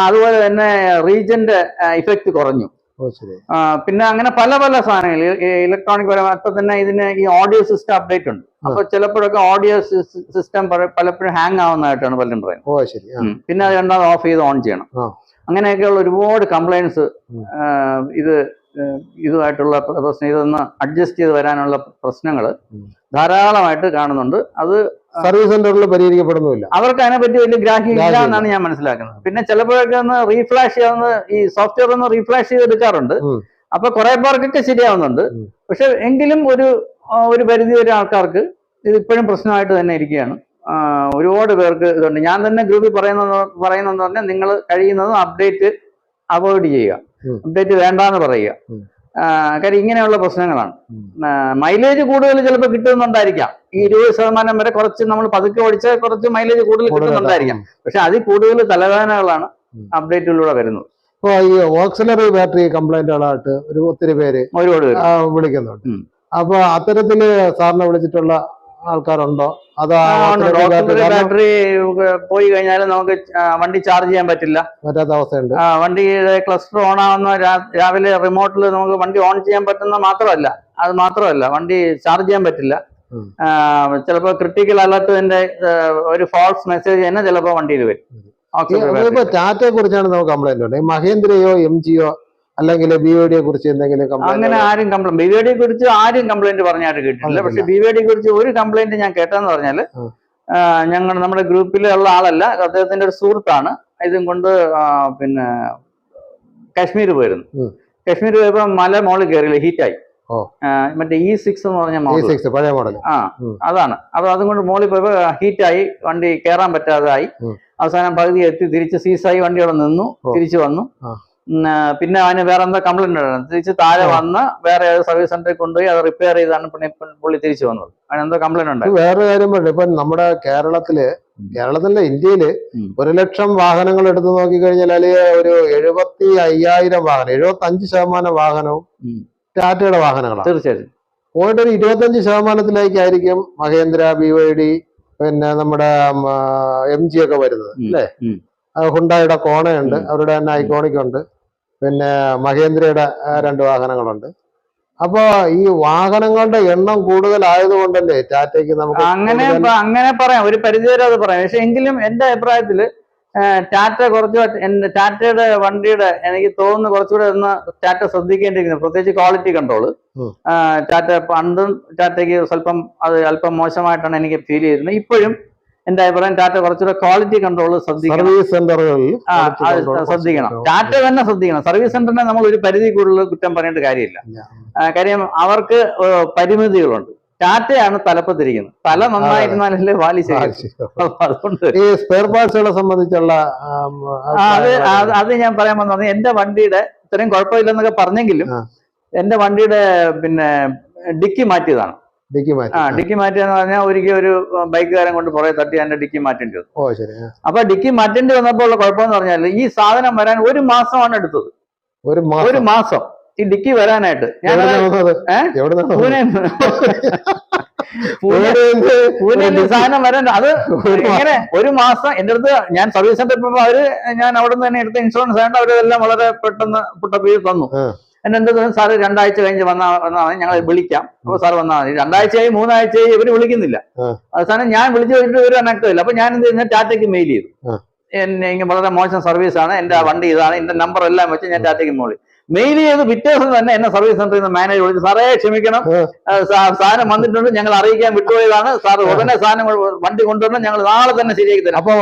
അതുപോലെ തന്നെ റീജന്റെ ഇഫക്റ്റ് കുറഞ്ഞു. പിന്നെ അങ്ങനെ പല പല സാധനങ്ങൾ ഇലക്ട്രോണിക് പരമായി. ഇപ്പൊ തന്നെ ഇതിന് ഈ ഓഡിയോ സിസ്റ്റം അപ്ഡേറ്റ് ഉണ്ട്. അപ്പൊ ചിലപ്പോഴൊക്കെ ഓഡിയോ സിസ്റ്റം പലപ്പോഴും ഹാങ് ആവുന്നതായിട്ടാണ് പലരും പറയുന്നത്. പിന്നെ അത് രണ്ടാമത് ഓഫ് ചെയ്ത് ഓൺ ചെയ്യണം. അങ്ങനെയൊക്കെയുള്ള ഒരുപാട് കംപ്ലൈൻസ് ഇതുമായിട്ടുള്ള പ്രശ്നം, ഇതൊന്ന് അഡ്ജസ്റ്റ് ചെയ്ത് വരാനുള്ള പ്രശ്നങ്ങൾ ധാരാളമായിട്ട് കാണുന്നുണ്ട്. അത് സർവീസ് സെന്ററിൽ പരിഹരിക്കപ്പെടുന്നില്ല. അവർക്ക് അതിനെപ്പറ്റി വലിയ ഗ്രാഹ്യം ഇല്ല എന്നാണ് ഞാൻ മനസ്സിലാക്കുന്നത്. പിന്നെ ചിലപ്പോഴൊക്കെ ഒന്ന് റീഫ്ലാഷ് ചെയ്യാവുന്ന ഈ സോഫ്റ്റ്വെയർ ഒന്ന് റീഫ്ലാഷ് ചെയ്തെടുക്കാറുണ്ട്. അപ്പൊ കുറെ പേർക്കൊക്കെ ശരിയാവുന്നുണ്ട്. പക്ഷെ എങ്കിലും ഒരു പരിധി വരെ ആൾക്കാർക്ക് ഇത് ഇപ്പോഴും പ്രശ്നമായിട്ട് തന്നെ ഇരിക്കുകയാണ്. ഒരുപാട് പേർക്ക് ഇതുണ്ട്. ഞാൻ തന്നെ ഗ്രൂപ്പിൽ പറയുന്നതെന്ന് പറഞ്ഞാൽ നിങ്ങൾ കഴിയുന്നതും അപ്ഡേറ്റ് അവോയ്ഡ് ചെയ്യുക, അപ്ഡേറ്റ് വേണ്ടാന്ന് പറയുക. കാര്യം ഇങ്ങനെയുള്ള പ്രശ്നങ്ങളാണ്. മൈലേജ് കൂടുതൽ ചിലപ്പോൾ കിട്ടുന്നുണ്ടായിരിക്കാം, ഈ 20% വരെ കുറച്ച് നമ്മൾ പതുക്കെ ഓടിച്ച് കുറച്ച് മൈലേജ് കൂടുതൽ കിട്ടുന്നുണ്ടായിരിക്കാം. പക്ഷെ അതിൽ കൂടുതൽ തലവേദനകളാണ് അപ്ഡേറ്റിലൂടെ വരുന്നത്. ഇപ്പൊ ഈ ഓക്സിലറി ബാറ്ററി കംപ്ലൈന്റുകളായിട്ട് ഒത്തിരി പേര് വിളിക്കുന്നുണ്ട്. അപ്പൊ അത്തരത്തില് സാറിനെ വിളിച്ചിട്ടുള്ള ആൾക്കാരുണ്ടോ? ബാറ്ററി പോയി കഴിഞ്ഞാൽ നമുക്ക് വണ്ടി ചാർജ് ചെയ്യാൻ പറ്റാത്ത അവസ്ഥയുണ്ട്. വണ്ടിയുടെ ക്ലസ്റ്റർ ഓൺ ആവുന്ന രാവിലെ റിമോട്ടിൽ നമുക്ക് വണ്ടി ഓൺ ചെയ്യാൻ പറ്റുന്ന മാത്രമല്ല വണ്ടി ചാർജ് ചെയ്യാൻ പറ്റില്ല. ചിലപ്പോൾ ക്രിട്ടിക്കൽ അലർട്ടിന്റെ ഒരു ഫാൾസ് മെസ്സേജ് തന്നെ ചിലപ്പോൾ വണ്ടിയിൽ വരും. ടാറ്റയെ കുറിച്ചാണ് നമുക്ക് കംപ്ലൈന്റ് ഉണ്ട്. മഹേന്ദ്രയോ MGയോ അല്ലെങ്കിൽ BYDയെ കുറിച്ച് എന്തെങ്കിലും അങ്ങനെ ആരും BYDയെ കുറിച്ച് ആരും കംപ്ലൈന്റ് പറഞ്ഞായിട്ട് കേട്ടിട്ടില്ല. പക്ഷെ BYDയെ കുറിച്ച് ഒരു കംപ്ലൈന്റ് ഞാൻ കേട്ടെന്ന് പറഞ്ഞാല്, നമ്മുടെ ഗ്രൂപ്പിലുള്ള ആളല്ല, അദ്ദേഹത്തിന്റെ ഒരു സുഹൃത്താണ്. ഇതും കൊണ്ട് പിന്നെ കാശ്മീർ പോയിരുന്നു. കാശ്മീർ പോയപ്പോ മല മോളിൽ കയറിയില്ല, ഹീറ്റായി. മറ്റേ E6 എന്ന് പറഞ്ഞ മോഡൽ, അതാണ്. അപ്പൊ അതും കൊണ്ട് മോളിൽ പോയപ്പോ ഹീറ്റായി, വണ്ടി കയറാൻ പറ്റാതായി. അവസാനം പകുതി എത്തി തിരിച്ച് സീസായി വണ്ടി അവിടെ നിന്നു, തിരിച്ചു വന്നു. പിന്നെ അവന് വേറെ എന്താ കംപ്ലൈന്റ് ഉണ്ടായിരുന്നു, തിരിച്ച് താഴെ വന്ന് വേറെ സർവീസ് സെന്ററിൽ കൊണ്ടുപോയി അത് റിപ്പയർ ചെയ്താണ് പുള്ളി തിരിച്ചു വന്നത്. അവനെന്തോ കംപ്ലൈന്റ് ഉണ്ട്. വേറെ കാര്യം പറഞ്ഞു, ഇപ്പൊ നമ്മുടെ കേരളത്തിലെ ഇന്ത്യയില് 1 ലക്ഷം വാഹനങ്ങൾ എടുത്തു നോക്കിക്കഴിഞ്ഞാൽ ഒരു 75,000 വാഹനം, 75% വാഹനവും ടാറ്റയുടെ വാഹനങ്ങളാണ്. തീർച്ചയായിട്ടും പോയിട്ട് ഒരു 25%-ത്തിലേക്കായിരിക്കും മഹേന്ദ്ര, BYD, പിന്നെ നമ്മുടെ MG ഒക്കെ വരുന്നത് അല്ലേ. ഹുണ്ടായുടെ കോണയുണ്ട്, അവരുടെ തന്നെ ഐക്കോണിക് ഉണ്ട്, പിന്നെ മഹേന്ദ്രയുടെ 2 വാഹനങ്ങളുണ്ട്. അപ്പൊ ഈ വാഹനങ്ങളുടെ എണ്ണം കൂടുതലായതുകൊണ്ടല്ലേ ടാറ്റയ്ക്ക് നമുക്ക് അങ്ങനെ പറയാം, ഒരു പരിധിവരെ അത് പറയാം. പക്ഷെ എങ്കിലും എന്റെ അഭിപ്രായത്തില് ടാറ്റ ടാറ്റയുടെ വണ്ടിയുടെ എനിക്ക് തോന്നുന്നു കുറച്ചുകൂടെ ഒന്ന് ടാറ്റ ശ്രദ്ധിക്കേണ്ടിയിരിക്കുന്നു, പ്രത്യേകിച്ച് ക്വാളിറ്റി കൺട്രോള്. പണ്ടും ടാറ്റയ്ക്ക് അല്പം മോശമായിട്ടാണ് എനിക്ക് ഫീൽ ചെയ്തിരുന്നത്. ഇപ്പോഴും എന്റെ അഭിപ്രായം ടാറ്റ കുറച്ചുകൂടെ ക്വാളിറ്റി കൺട്രോൾ ശ്രദ്ധിക്കണം. സർവീസ് സെന്ററുകളിൽ ശ്രദ്ധിക്കണം, ടാറ്റ തന്നെ ശ്രദ്ധിക്കണം. സർവീസ് സെന്ററിനെ നമ്മൾ ഒരു പരിധി കൂടുതൽ കുറ്റം പറയേണ്ട കാര്യമില്ല. കാര്യം അവർക്ക് പരിമിതികളുണ്ട്. ടാറ്റയാണ് തലപ്പത്തിരിക്കുന്നത്. തല നന്നായിരുന്നാലല്ലേ വാലി ശരിയാവും. അതുകൊണ്ട് ഈ സ്പെയർ പാർട്സുകളെ സംബന്ധിച്ചുള്ള അത് ഞാൻ പറയാൻ വന്നത്, എന്റെ വണ്ടിയുടെ ഇത്രയും കുഴപ്പമില്ലെന്നൊക്കെ പറഞ്ഞെങ്കിലും എന്റെ വണ്ടിയുടെ പിന്നെ ഡിക്കി മാറ്റിയതാണ്. ഡിക്കി മാറ്റിയെന്ന് പറഞ്ഞാൽ ഒരിക്കൽ ഒരു ബൈക്കുകാരൻ കൊണ്ട് പുറകെ തട്ടി എന്റെ ഡിക്കി മാറ്റേണ്ടി വന്നു. അപ്പൊ ഡിക്കി മാറ്റേണ്ടി വന്നപ്പോൾ ഉള്ള കുഴപ്പമെന്ന് പറഞ്ഞാൽ ഈ സാധനം വരാൻ 1 മാസമാണ് എടുത്തത്. 1 മാസം ഈ ഡിക്കി വരാനായിട്ട്. പൂനെയിൽ സാധനം വരാൻ അത് ഇങ്ങനെ 1 മാസം എന്റെ അടുത്ത്. ഞാൻ സർവീസ് സെന്ററിൽ പോയപ്പോ ഞാൻ അവിടെ നിന്ന് തന്നെ എടുത്ത ഇൻഷുറൻസ് ആയതുകൊണ്ട് അവരെല്ലാം വളരെ പെട്ടെന്ന് പുട്ടപ്പീര് തന്നു. എന്റെ സാറ് 2 ആഴ്ച കഴിഞ്ഞ് വന്നാൽ മതി, ഞങ്ങൾ വിളിക്കാം. അപ്പൊ സാർ വന്നാൽ മതി. 2 ആഴ്ചയായി 3 ആഴ്ചയായി ഇവര് വിളിക്കുന്നില്ല. അവസാനം ഞാൻ വിളിച്ചു കഴിഞ്ഞിട്ട് ഒരു അനക്കമില്ല. അപ്പൊ ഞാൻ എന്ത് ചെയ്യുന്നത്, ടാറ്റയ്ക്ക് മെയിൽ ചെയ്തു. ഇങ്ങനെ വളരെ മോശം സർവീസാണ്, എന്റെ വണ്ടി ഇതാണ്, എന്റെ നമ്പർ എല്ലാം വെച്ച് ഞാൻ ടാറ്റയ്ക്ക് മെയിൽ ചെയ്ത് പിറ്റേ ദിവസം തന്നെ എന്നെ സർവീസ് സെന്ററിൽ നിന്ന് മാനേജർ വിളിച്ചു, സാറേ ക്ഷമിക്കണം, സാധനം വന്നിട്ടുണ്ട്, ഞങ്ങൾ അറിയിക്കാൻ വിട്ടുപോയതാണ്, സാർ ഉടനെ സാധനം വണ്ടി കൊണ്ടുവരണം, ഞങ്ങൾ നാളെ തന്നെ ശരിയാക്കി തരാം. അപ്പൊ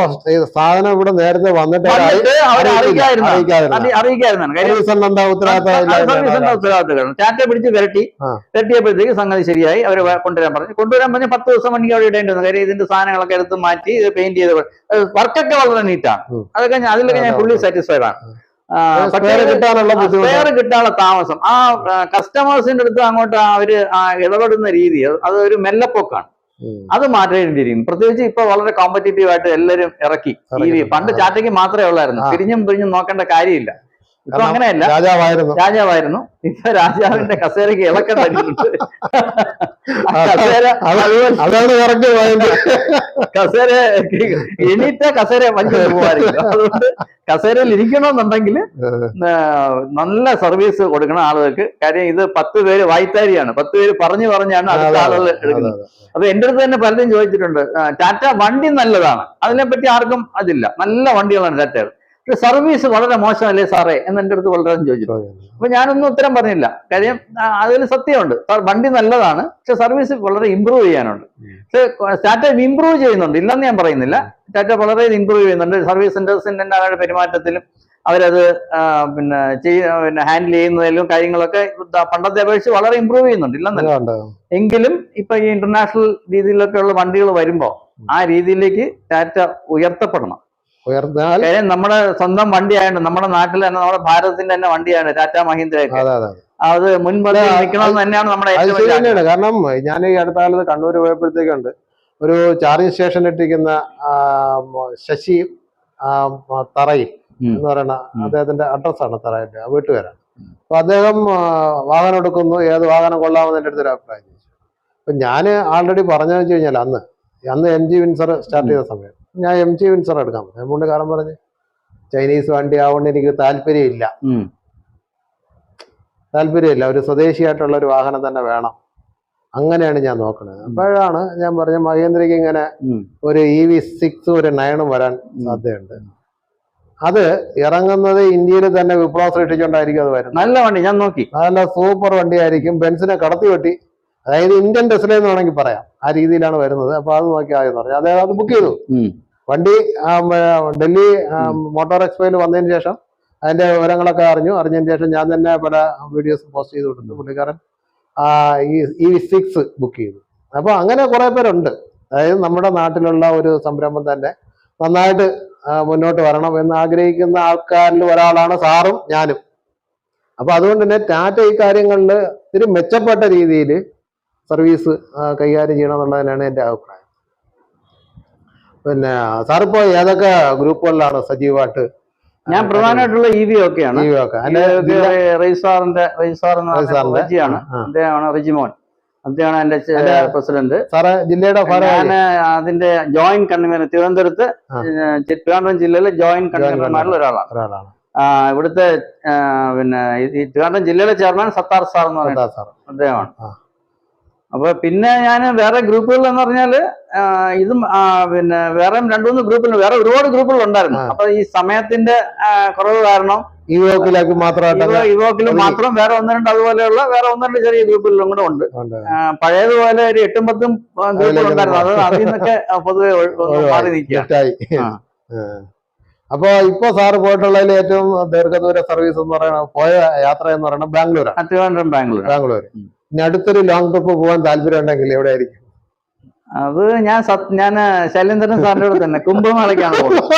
സാധനം ഇവിടെ നേരത്തെ വന്നിട്ട് അവരെ അറിയിക്കായിരുന്നാണ്. ഉത്തരവാദിത്തം ടാറ്റ പിടിച്ച് വരട്ടിയപ്പോഴത്തേക്ക് സംഗതി ശരിയായി. അവരെ കൊണ്ടുവരാൻ പറഞ്ഞ് 10 ദിവസം വണ്ടി അവിടെ ഇടേണ്ടി വന്നു. കാര്യം ഇതിന്റെ സാധനങ്ങളൊക്കെ എടുത്ത് മാറ്റി ഇത് പെയിന്റ് ചെയ്ത് വർക്കൊക്കെ വളരെ നീറ്റാണ്. അതിലൊക്കെ ഞാൻ ഫുള്ളി സാറ്റിസ്ഫൈഡ് ആണ്. സ്പെയർ കിട്ടാനുള്ള താമസം, ആ കസ്റ്റമേഴ്സിന്റെ അടുത്ത് അങ്ങോട്ട് അവര് ഇടപെടുന്ന രീതി അത് ഒരു മെല്ലപ്പൊക്കാണ്. അത് മാറ്റേണ്ടിയിരിക്കുന്നു. പ്രത്യേകിച്ച് ഇപ്പൊ വളരെ കോമ്പറ്റീറ്റീവ് ആയിട്ട് എല്ലാവരും ഇറക്കി. പണ്ട് ടാറ്റയ്ക്ക് മാത്രമേ ഉള്ളായിരുന്നു, പിരിഞ്ഞും നോക്കേണ്ട കാര്യമില്ല. ഇപ്പൊ അങ്ങനെയല്ല, രാജാവായിരുന്നു. ഇപ്പൊ രാജാവിന്റെ കസേരക്ക് ഇളക്കം തരുന്നുണ്ട്. കസേര എണീറ്റ കസേര വലിച്ചു പോകാറില്ല. അതുകൊണ്ട് കസേരയിൽ ഇരിക്കണമെന്നുണ്ടെങ്കിൽ നല്ല സർവീസ് കൊടുക്കണം ആളുകൾക്ക്. കാര്യം ഇത് 10 പേര് വായ്ത്താരിയാണ്, 10 പേര് പറഞ്ഞാണ് അടുത്ത ആളുകൾ എടുക്കുന്നത്. അപ്പൊ എന്റെ അടുത്ത് തന്നെ പലരും ചോദിച്ചിട്ടുണ്ട്, ടാറ്റ വണ്ടി നല്ലതാണ്, അതിനെപ്പറ്റി ആർക്കും അതില്ല, നല്ല വണ്ടികളാണ് ടാറ്റ, പക്ഷെ സർവീസ് വളരെ മോശമല്ലേ സാറേ എന്ന് എന്റെ അടുത്ത് വളരെ ചോദിച്ചിട്ടുണ്ട്. അപ്പൊ ഞാനൊന്നും ഉത്തരം പറഞ്ഞില്ല. കാര്യം അതിൽ സത്യമുണ്ട്, വണ്ടി നല്ലതാണ്, പക്ഷെ സർവീസ് വളരെ ഇമ്പ്രൂവ് ചെയ്യാനുണ്ട്. പക്ഷെ ടാറ്റ ഇമ്പ്രൂവ് ചെയ്യുന്നുണ്ട്, ഇല്ലെന്ന് ഞാൻ പറയുന്നില്ല. ടാറ്റ വളരെ ഇമ്പ്രൂവ് ചെയ്യുന്നുണ്ട്. സർവീസ് സെന്റേഴ്സിന്റെ അവരുടെ പെരുമാറ്റത്തിലും അവരത് ഹാൻഡിൽ ചെയ്യുന്നതിലും കാര്യങ്ങളൊക്കെ പണ്ടത്തെ അപേക്ഷിച്ച് വളരെ ഇമ്പ്രൂവ് ചെയ്യുന്നുണ്ട്, ഇല്ലെന്നല്ല. എങ്കിലും ഇപ്പൊ ഈ ഇന്റർനാഷണൽ രീതിയിലൊക്കെ ഉള്ള വണ്ടികൾ വരുമ്പോ ആ രീതിയിലേക്ക് ടാറ്റ ഉയർത്തപ്പെടണം. കാര്യം നമ്മുടെ സ്വന്തം വണ്ടിയായത്, നമ്മുടെ നാട്ടിൽ തന്നെ, നമ്മുടെ ഭാരതത്തിന്റെ തന്നെ വണ്ടിയാണ് ടാറ്റ മഹീന്ദ്ര. അത് മുൻപന്തിയിൽ നിൽക്കണമെന്ന് തന്നെയാണ് നമ്മുടെ അത് ഏറ്റവും ശരി വലിയ തന്നെയാണ്. കാരണം ഞാൻ ഈ അടുത്ത കാലത്ത് കണ്ണൂർ പോയപ്പോഴത്തേക്കുണ്ട് ഒരു ചാർജിങ് സ്റ്റേഷൻ ഇട്ടിരിക്കുന്ന ശശി തറയിൽ എന്ന് പറയുന്ന അദ്ദേഹത്തിന്റെ അഡ്രസ്സാണ് തറയുടെ വീട്ടുപേരാണ്. അപ്പൊ അദ്ദേഹം വാഹനം എടുക്കുന്നു, ഏത് വാഹനം കൊള്ളാമെന്ന് എൻ്റെ അടുത്തൊരു അഭിപ്രായം ചോദിച്ചു. അപ്പൊ ഞാൻ ആൾറെഡി പറഞ്ഞതെന്ന് വെച്ച് കഴിഞ്ഞാൽ അന്ന് MG വിൻസർ സ്റ്റാർട്ട് ചെയ്ത സമയം ഞാൻ MG വിൻസർ എടുക്കാൻ പറഞ്ഞു. അതുകൊണ്ട് കാരണം പറഞ്ഞ് ചൈനീസ് വണ്ടി ആവുകൊണ്ട് എനിക്ക് താല്പര്യമില്ല, ഒരു സ്വദേശിയായിട്ടുള്ള ഒരു വാഹനം തന്നെ വേണം. അങ്ങനെയാണ് ഞാൻ നോക്കുന്നത്. അപ്പോഴാണ് ഞാൻ പറഞ്ഞ മഹേന്ദ്രയ്ക്ക് ഇങ്ങനെ ഒരു EV6 ഒരു 9 വരാൻ സാധ്യതയുണ്ട്. അത് ഇറങ്ങുന്നത് ഇന്ത്യയിൽ തന്നെ വിപ്ലവം സൃഷ്ടിച്ചുകൊണ്ടായിരിക്കും അത് വരുന്നത്. നല്ല വണ്ടി ഞാൻ നോക്കി, നല്ല സൂപ്പർ വണ്ടിയായിരിക്കും. ബെൻസിനെ കടത്തി വെട്ടി, അതായത് ഇന്ത്യൻ ടെസ്ല എന്ന് വേണമെങ്കിൽ പറയാം, ആ രീതിയിലാണ് വരുന്നത്. അപ്പൊ അത് നോക്കിയാതെന്ന് പറഞ്ഞു അദ്ദേഹം അത് ബുക്ക് ചെയ്തു. വണ്ടി ഡൽഹി മോട്ടോർ എക്സ്പോയിൽ വന്നതിന് ശേഷം അതിന്റെ വിവരങ്ങളൊക്കെ അറിഞ്ഞതിന് ശേഷം ഞാൻ തന്നെ പല വീഡിയോസ് പോസ്റ്റ് ചെയ്തിട്ടുണ്ട്. പുള്ളിക്കാരൻ EV6 ബുക്ക് ചെയ്തു. അപ്പൊ അങ്ങനെ കുറെ പേരുണ്ട്. അതായത് നമ്മുടെ നാട്ടിലുള്ള ഒരു സംരംഭം തന്നെ നന്നായിട്ട് മുന്നോട്ട് വരണം എന്ന് ആഗ്രഹിക്കുന്ന ആൾക്കാരിൽ ഒരാളാണ് സാറും ഞാനും. അപ്പൊ അതുകൊണ്ട് തന്നെ ടാറ്റ ഈ കാര്യങ്ങളിൽ ഇത്തിരി മെച്ചപ്പെട്ട രീതിയിൽ സർവീസ് കൈകാര്യം ചെയ്യണം എന്നുള്ളതിനാണ് എൻ്റെ അഭിപ്രായം. പിന്നെ സാറിപ്പോ ഏതൊക്കെ ഗ്രൂപ്പുകളിലാണ് സജീവമായിട്ട്? ഞാൻ പ്രധാനമായിട്ടുള്ള EV ഒക്കെയാണ്. അദ്ദേഹമാണ് റിജിമോൻ, അദ്ദേഹമാണ് എന്റെ പ്രസിഡന്റ്. സാറ് ജില്ലയുടെ ഞാൻ അതിന്റെ ജോയിന്റ് കൺവീനർ, തിരുവനന്തപുരത്ത് ട്രിവാൻഡ്രം ജില്ലയിലെ ജോയിന്റ് കൺവീനർമാരിൽ ഒരാളാണ്. ഇവിടുത്തെ പിന്നെ ഈ ട്രിവാൻഡ്രം ജില്ലയിലെ ചെയർമാൻ സത്താർ സാർ എന്ന് പറയുന്നത് അദ്ദേഹമാണ്. അപ്പൊ പിന്നെ ഞാൻ വേറെ ഗ്രൂപ്പുകൾ എന്ന് പറഞ്ഞാല് ഇതും പിന്നെ വേറെ 2-3 ഗ്രൂപ്പിൽ വേറെ ഒരുപാട് ഗ്രൂപ്പുകൾ ഉണ്ടായിരുന്നു. അപ്പൊ ഈ സമയത്തിന്റെ കുറവ് കാരണം ഇവോക്കിലും മാത്രം വേറെ 1-2 അതുപോലെയുള്ള വേറെ 1-2 ചെറിയ ഗ്രൂപ്പുകളിലും കൂടെ ഉണ്ട്. പഴയതുപോലെ ഒരു 8-10 ഗ്രൂപ്പുകൾ ഉണ്ടായിരുന്നു. അത് അതിൽ നിന്നൊക്കെ പൊതുവെ മാറി നിൽക്കുക. അപ്പൊ ഇപ്പൊ സാറ് പോയിട്ടുള്ളതിൽ ഏറ്റവും ദീർഘദൂര സർവീസ് എന്ന് പറയുന്നത്, പോയ യാത്ര എന്ന് പറയുന്നത് ബാംഗ്ലൂരാണ്. ട്രിവാൻഡ്രം ബാംഗ്ലൂർ. ഇനി അടുത്തൊരു ലോങ് ട്രിപ്പ് പോകാൻ താല്പര്യം ഉണ്ടെങ്കിൽ എവിടെ ആയിരിക്കും? അത് ഞാൻ ശൈലേന്ദ്രൻ സാറിന്റെ കൂടെ തന്നെ കുംഭമേളയ്ക്കാണ് പോകുന്നത്.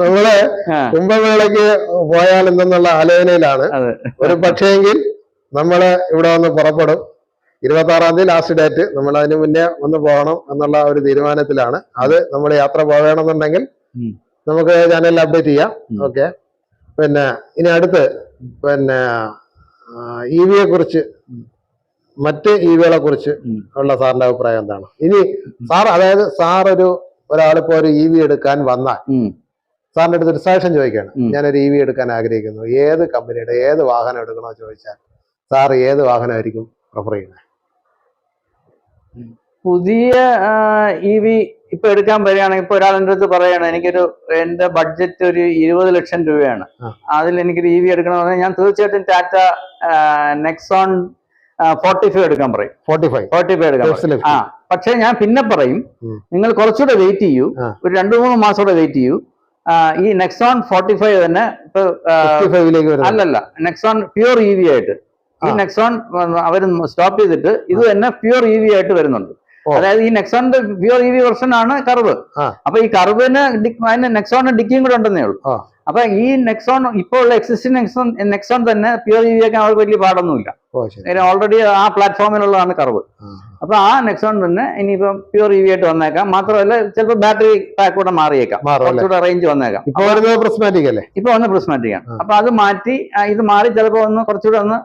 നമ്മള് കുംഭമേളയ്ക്ക് പോയാൽ എന്തെന്നുള്ള ആലോചനയിലാണ്. ഒരു പക്ഷേങ്കിൽ നമ്മള് ഇവിടെ വന്ന് പുറപ്പെടും. 26-ാം തീയതി ലാസ്റ്റ് ഡേറ്റ്. നമ്മൾ അതിന് മുന്നേ ഒന്ന് പോകണം എന്നുള്ള ഒരു തീരുമാനത്തിലാണ്. അത് നമ്മൾ യാത്ര പോകണമെന്നുണ്ടെങ്കിൽ നമുക്ക് ചാനലിൽ അപ്ഡേറ്റ് ചെയ്യാം. ഓക്കെ. പിന്നെ ഇനി അടുത്ത് പിന്നെ EV കുറിച്ച്, മറ്റ് EVകളെ കുറിച്ച് ഉള്ള സാറിന്റെ അഭിപ്രായം എന്താണ്? ഇനി സാർ, അതായത് സാർ ഒരാളിപ്പോ ഒരു EV എടുക്കാൻ വന്നാൽ സാറിന്റെ അടുത്ത് ഒരു സജഷൻ ചോദിക്കുകയാണ്, ഞാനൊരു EV എടുക്കാൻ ആഗ്രഹിക്കുന്നു, ഏത് കമ്പനിയുടെ ഏത് വാഹനം എടുക്കണമെന്ന് ചോദിച്ചാൽ സാർ ഏത് വാഹനമായിരിക്കും പ്രിഫർ ചെയ്യുന്നത്? പുതിയ EV ഇപ്പൊ എടുക്കാൻ വരികയാണെങ്കിൽ, ഇപ്പൊ ഒരാൾ എൻ്റെ അടുത്ത് പറയാണ് എന്റെ ബഡ്ജറ്റ് ഒരു 20 ലക്ഷം രൂപയാണ്, അതിൽ എനിക്കൊരു EV എടുക്കണമെന്ന് പറഞ്ഞാൽ ഞാൻ തീർച്ചയായിട്ടും ടാറ്റ നെക്സോൺ 45 എടുക്കാൻ പറയും. 45 എടുക്കാൻ പറയും. പക്ഷെ ഞാൻ പിന്നെ പറയും, നിങ്ങൾ കുറച്ചുകൂടെ വെയിറ്റ് ചെയ്യൂ, ഒരു 2-3 മാസം കൂടെ വെയിറ്റ് ചെയ്യൂ. ഈ നെക്സോൺ 45 തന്നെ ഇപ്പൊ അല്ലല്ല, നെക്സോൺ പ്യൂർ EV ആയിട്ട്, ഈ നെക്സോൺ അവർ സ്റ്റോപ്പ് ചെയ്തിട്ട് ഇത് തന്നെ പ്യൂർ EV ആയിട്ട് വരുന്നുണ്ട്. അതായത് ഈ നെക്സോണിന്റെ പ്യൂർ EV വെർഷൻ ആണ് കർവ്. അപ്പൊ ഈ കർവിന് അതിന് നെക്സോണിന് ഡിക്കിയും കൂടെ ഉണ്ടെന്നേ ഉള്ളൂ. അപ്പൊ ഈ നെക്സോൺ ഇപ്പോൾ ഉള്ള എക്സിസ്റ്റിംഗ് നെക്സോൺ തന്നെ പ്യൂർ EV ആക്കാൻ അവർക്ക് വലിയ പാടൊന്നുമില്ല. ഓൾറെഡി ആ പ്ലാറ്റ്ഫോമിലുള്ളതാണ് കർവ്. അപ്പൊ ആ നെക്സോൺ തന്നെ ഇനിയിപ്പം പ്യൂർ EV ആയിട്ട് വന്നേക്കാം. മാത്രമല്ല ചിലപ്പോൾ ബാറ്ററി പാക്ക് കൂടെ മാറിയേക്കാം, കുറച്ചുകൂടെ റേഞ്ച് വന്നേക്കാം. ഇപ്പൊ വന്ന പ്രിസ്മാറ്റിക് ആണ്. അപ്പൊ അത് മാറ്റി ഇത് മാറി ചിലപ്പോ ഒന്ന് കുറച്ചുകൂടെ ഒന്ന്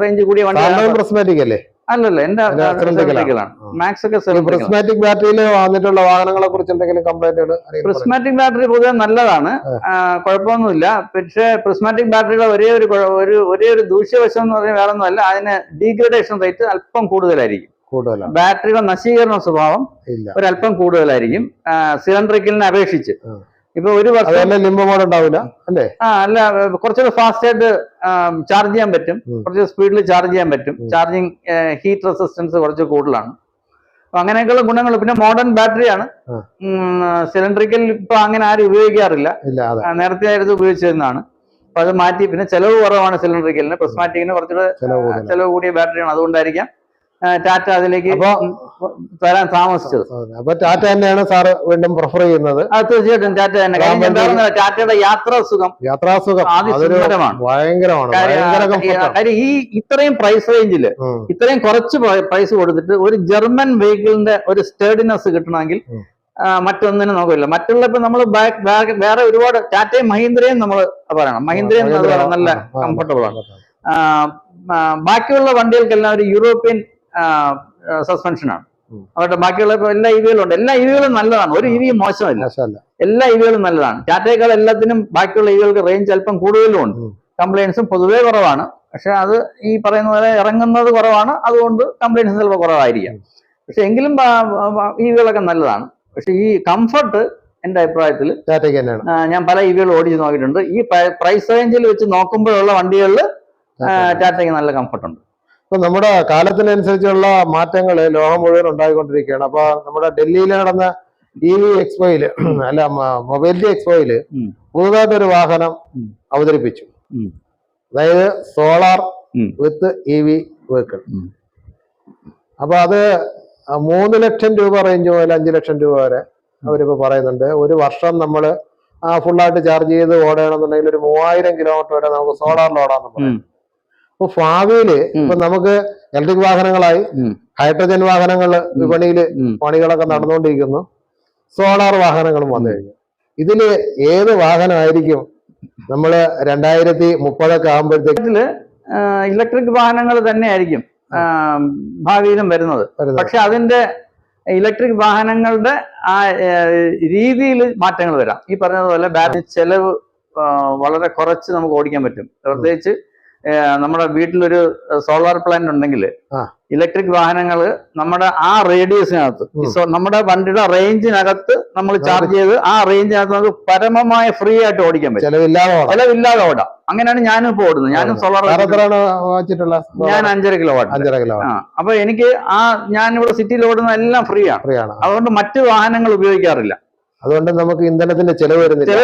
റേഞ്ച് കൂടിയ വണ്ടി. പ്രിസ്മാറ്റിക് അല്ലേ? അല്ലല്ല, എന്റെ മാക്സ് ഒക്കെ പ്രിസ്മാറ്റിക് ബാറ്ററിയിൽ വന്നിട്ടുള്ള വാഹനങ്ങളെ കുറിച്ച് എന്തെങ്കിലും കംപ്ലൈന്റുകൾ? പ്രിസ്മാറ്റിക് ബാറ്ററി പൊതുവെ നല്ലതാണ്, കുഴപ്പമൊന്നുമില്ല. പക്ഷേ പ്രിസ്മാറ്റിക് ബാറ്ററിയുടെ ഒരേ ഒരു ദൂഷ്യവശം എന്ന് പറഞ്ഞാൽ വേറെ ഒന്നുമല്ല, അതിന് ഡീഗ്രഡേഷൻ റേറ്റ് അല്പം കൂടുതലായിരിക്കും. ബാറ്ററിയുടെ നശീകരണ സ്വഭാവം ഒരല്പം കൂടുതലായിരിക്കും സിലിണ്ടറിക്കലിനെ അപേക്ഷിച്ച്. ഇപ്പൊ ഒരു വർഷം ലിംബോ മോഡ് ഉണ്ടാവില്ല അല്ലേ? അല്ല, കുറച്ചുകൂടെ ഫാസ്റ്റ് ആയിട്ട് ചാർജ് ചെയ്യാൻ പറ്റും, കുറച്ച് സ്പീഡിൽ ചാർജ് ചെയ്യാൻ പറ്റും. ചാർജിങ് ഹീറ്റ് റെസിസ്റ്റൻസ് കുറച്ച് കൂടുതലാണ്. അപ്പൊ അങ്ങനെയൊക്കെയുള്ള ഗുണങ്ങൾ. പിന്നെ മോഡേൺ ബാറ്ററിയാണ്. സിലിണ്ടറിക്കൽ ഇപ്പൊ അങ്ങനെ ആരും ഉപയോഗിക്കാറില്ല, നേരത്തെ ആയിരുന്നു ഉപയോഗിച്ചിരുന്നതാണ്. അപ്പൊ അത് മാറ്റി. പിന്നെ ചെലവ് കുറവാണ് സിലിണ്ടറിക്കലിന്. പ്രിസ്മാറ്റിക്കിന് കുറച്ചുകൂടെ ചെലവ് കൂടിയ ബാറ്ററിയാണ്, അതുകൊണ്ടായിരിക്കാം ടാറ്റ അതിലേക്ക് അപ്പൊ വരാൻ താമസിച്ചത്. അപ്പൊ ടാറ്റ തന്നെയാണ് സാറ് വീണ്ടും പ്രിഫർ ചെയ്യുന്നത്? തീർച്ചയായിട്ടും ടാറ്റ തന്നെ. കാര്യം ഞാൻ പറയുന്നത് ടാറ്റയുടെ യാത്രാസുഖം അതിസുന്ദരമാണ്, ഭയങ്കരമാണ്. കാര്യം ഈ ഇത്രയും പ്രൈസ് റേഞ്ചില് ഇത്രയും കുറച്ച് പ്രൈസ് കൊടുത്തിട്ട് ഒരു ജർമ്മൻ വെഹിക്കിളിന്റെ ഒരു സ്റ്റേഡിനെസ് കിട്ടണമെങ്കിൽ മറ്റൊന്നിനും നോക്കില്ല. മറ്റുള്ള ഇപ്പൊ നമ്മൾ വേറെ ഒരുപാട് ടാറ്റയും മഹീന്ദ്രയും നമ്മൾ പറയണം. മഹീന്ദ്രയും നല്ല കംഫർട്ടബിൾ ആണ്. ബാക്കിയുള്ള വണ്ടികൾക്കെല്ലാം ഒരു യൂറോപ്യൻ സസ്പെൻഷനാണ് അവരുടെ. ബാക്കിയുള്ള എല്ലാ ഇവികളും ഉണ്ട്. എല്ലാ ഇവികളും നല്ലതാണ്, ഒരു ഇവി മോശമല്ല, എല്ലാ ഇവികളും നല്ലതാണ്. ടാറ്റയേക്കാൾ എല്ലാത്തിനും ബാക്കിയുള്ള ഇവികൾക്ക് റേഞ്ച് അല്പം കൂടുതലും ഉണ്ട്. കംപ്ലൈൻസും പൊതുവേ കുറവാണ്. പക്ഷെ അത് ഈ പറയുന്ന പോലെ ഇറങ്ങുന്നത് കുറവാണ്, അതുകൊണ്ട് കംപ്ലൈൻസ് ചിലപ്പോൾ കുറവായിരിക്കാം. പക്ഷെ എങ്കിലും ഇവികളൊക്കെ നല്ലതാണ്. പക്ഷെ ഈ കംഫർട്ട് എന്റെ അഭിപ്രായത്തിൽ ഞാൻ പല ഇവികൾ ഓടിച്ച് നോക്കിയിട്ടുണ്ട്. ഈ പ്രൈസ് റേഞ്ചിൽ വെച്ച് നോക്കുമ്പോഴുള്ള വണ്ടികളിൽ ടാറ്റയ്ക്ക് നല്ല കംഫർട്ട് ഉണ്ട്. ഇപ്പൊ നമ്മുടെ കാലത്തിനനുസരിച്ചുള്ള മാറ്റങ്ങൾ ലോകം മുഴുവൻ ഉണ്ടായിക്കൊണ്ടിരിക്കുകയാണ്. അപ്പൊ നമ്മുടെ ഡൽഹിയിൽ നടന്ന EV എക്സ്പോയില് അല്ല മൊബൈലിറ്റി എക്സ്പോയില് പുതുതായിട്ടൊരു വാഹനം അവതരിപ്പിച്ചു. അതായത് സോളാർ വിത്ത് EV വെഹിക്കിൾ. അപ്പൊ അത് 3 ലക്ഷം രൂപ റേഞ്ച് മുതൽ 5 ലക്ഷം രൂപ വരെ അവരിപ്പോ പറയുന്നുണ്ട്. ഒരു വർഷം നമ്മൾ ഫുള്ളായിട്ട് ചാർജ് ചെയ്ത് ഓടണമെന്നുണ്ടെങ്കിൽ ഒരു 3000 കിലോമീറ്റർ വരെ നമുക്ക് സോളാറിൽ ഓടാന്ന് പറയും. അപ്പൊ ഭാവിയില് ഇപ്പൊ നമുക്ക് ഇലക്ട്രിക് വാഹനങ്ങളായി, ഹൈഡ്രജൻ വാഹനങ്ങൾ വിപണിയിൽ പണികളൊക്കെ നടന്നുകൊണ്ടിരിക്കുന്നു, സോളാർ വാഹനങ്ങളും വന്നു കഴിഞ്ഞു. ഇതില് ഏത് വാഹനമായിരിക്കും നമ്മള് 2030 ആകുമ്പോഴത്തേക്ക്? ഇലക്ട്രിക് വാഹനങ്ങൾ തന്നെയായിരിക്കും ഭാവിയിലും വരുന്നത്. പക്ഷെ അതിന്റെ ഇലക്ട്രിക് വാഹനങ്ങളുടെ ആ രീതിയിൽ മാറ്റങ്ങൾ വരാം. ഈ പറഞ്ഞതുപോലെ ബാറ്ററി ചെലവ് വളരെ കുറച്ച് നമുക്ക് ഓടിക്കാൻ പറ്റും. പ്രത്യേകിച്ച് നമ്മുടെ വീട്ടിലൊരു സോളാർ പ്ലാന്റ് ഉണ്ടെങ്കിൽ ഇലക്ട്രിക് വാഹനങ്ങൾ നമ്മുടെ ആ റേഡിയസിനകത്ത്, നമ്മുടെ വണ്ടിയുടെ റേഞ്ചിനകത്ത് നമ്മൾ ചാർജ് ചെയ്ത് ആ റേഞ്ചിനകത്ത് നമുക്ക് പരമമായ ഫ്രീ ആയിട്ട് ഓടിക്കാൻ പറ്റും, ചെലവില്ലാതെ ഓടാം. അങ്ങനെയാണ് ഞാനും ഇപ്പൊ ഓടുന്നത്. ഞാനും സോളാർ, ഞാൻ 5.5 കിലോവാട്ട്. അപ്പൊ എനിക്ക് ഞാനിവിടെ സിറ്റിയിൽ ഓടുന്ന എല്ലാം ഫ്രീ ആണ്. അതുകൊണ്ട് മറ്റു വാഹനങ്ങൾ ഉപയോഗിക്കാറില്ല. അതുകൊണ്ട് നമുക്ക് ഇന്ധനത്തിന്റെ ചെലവ്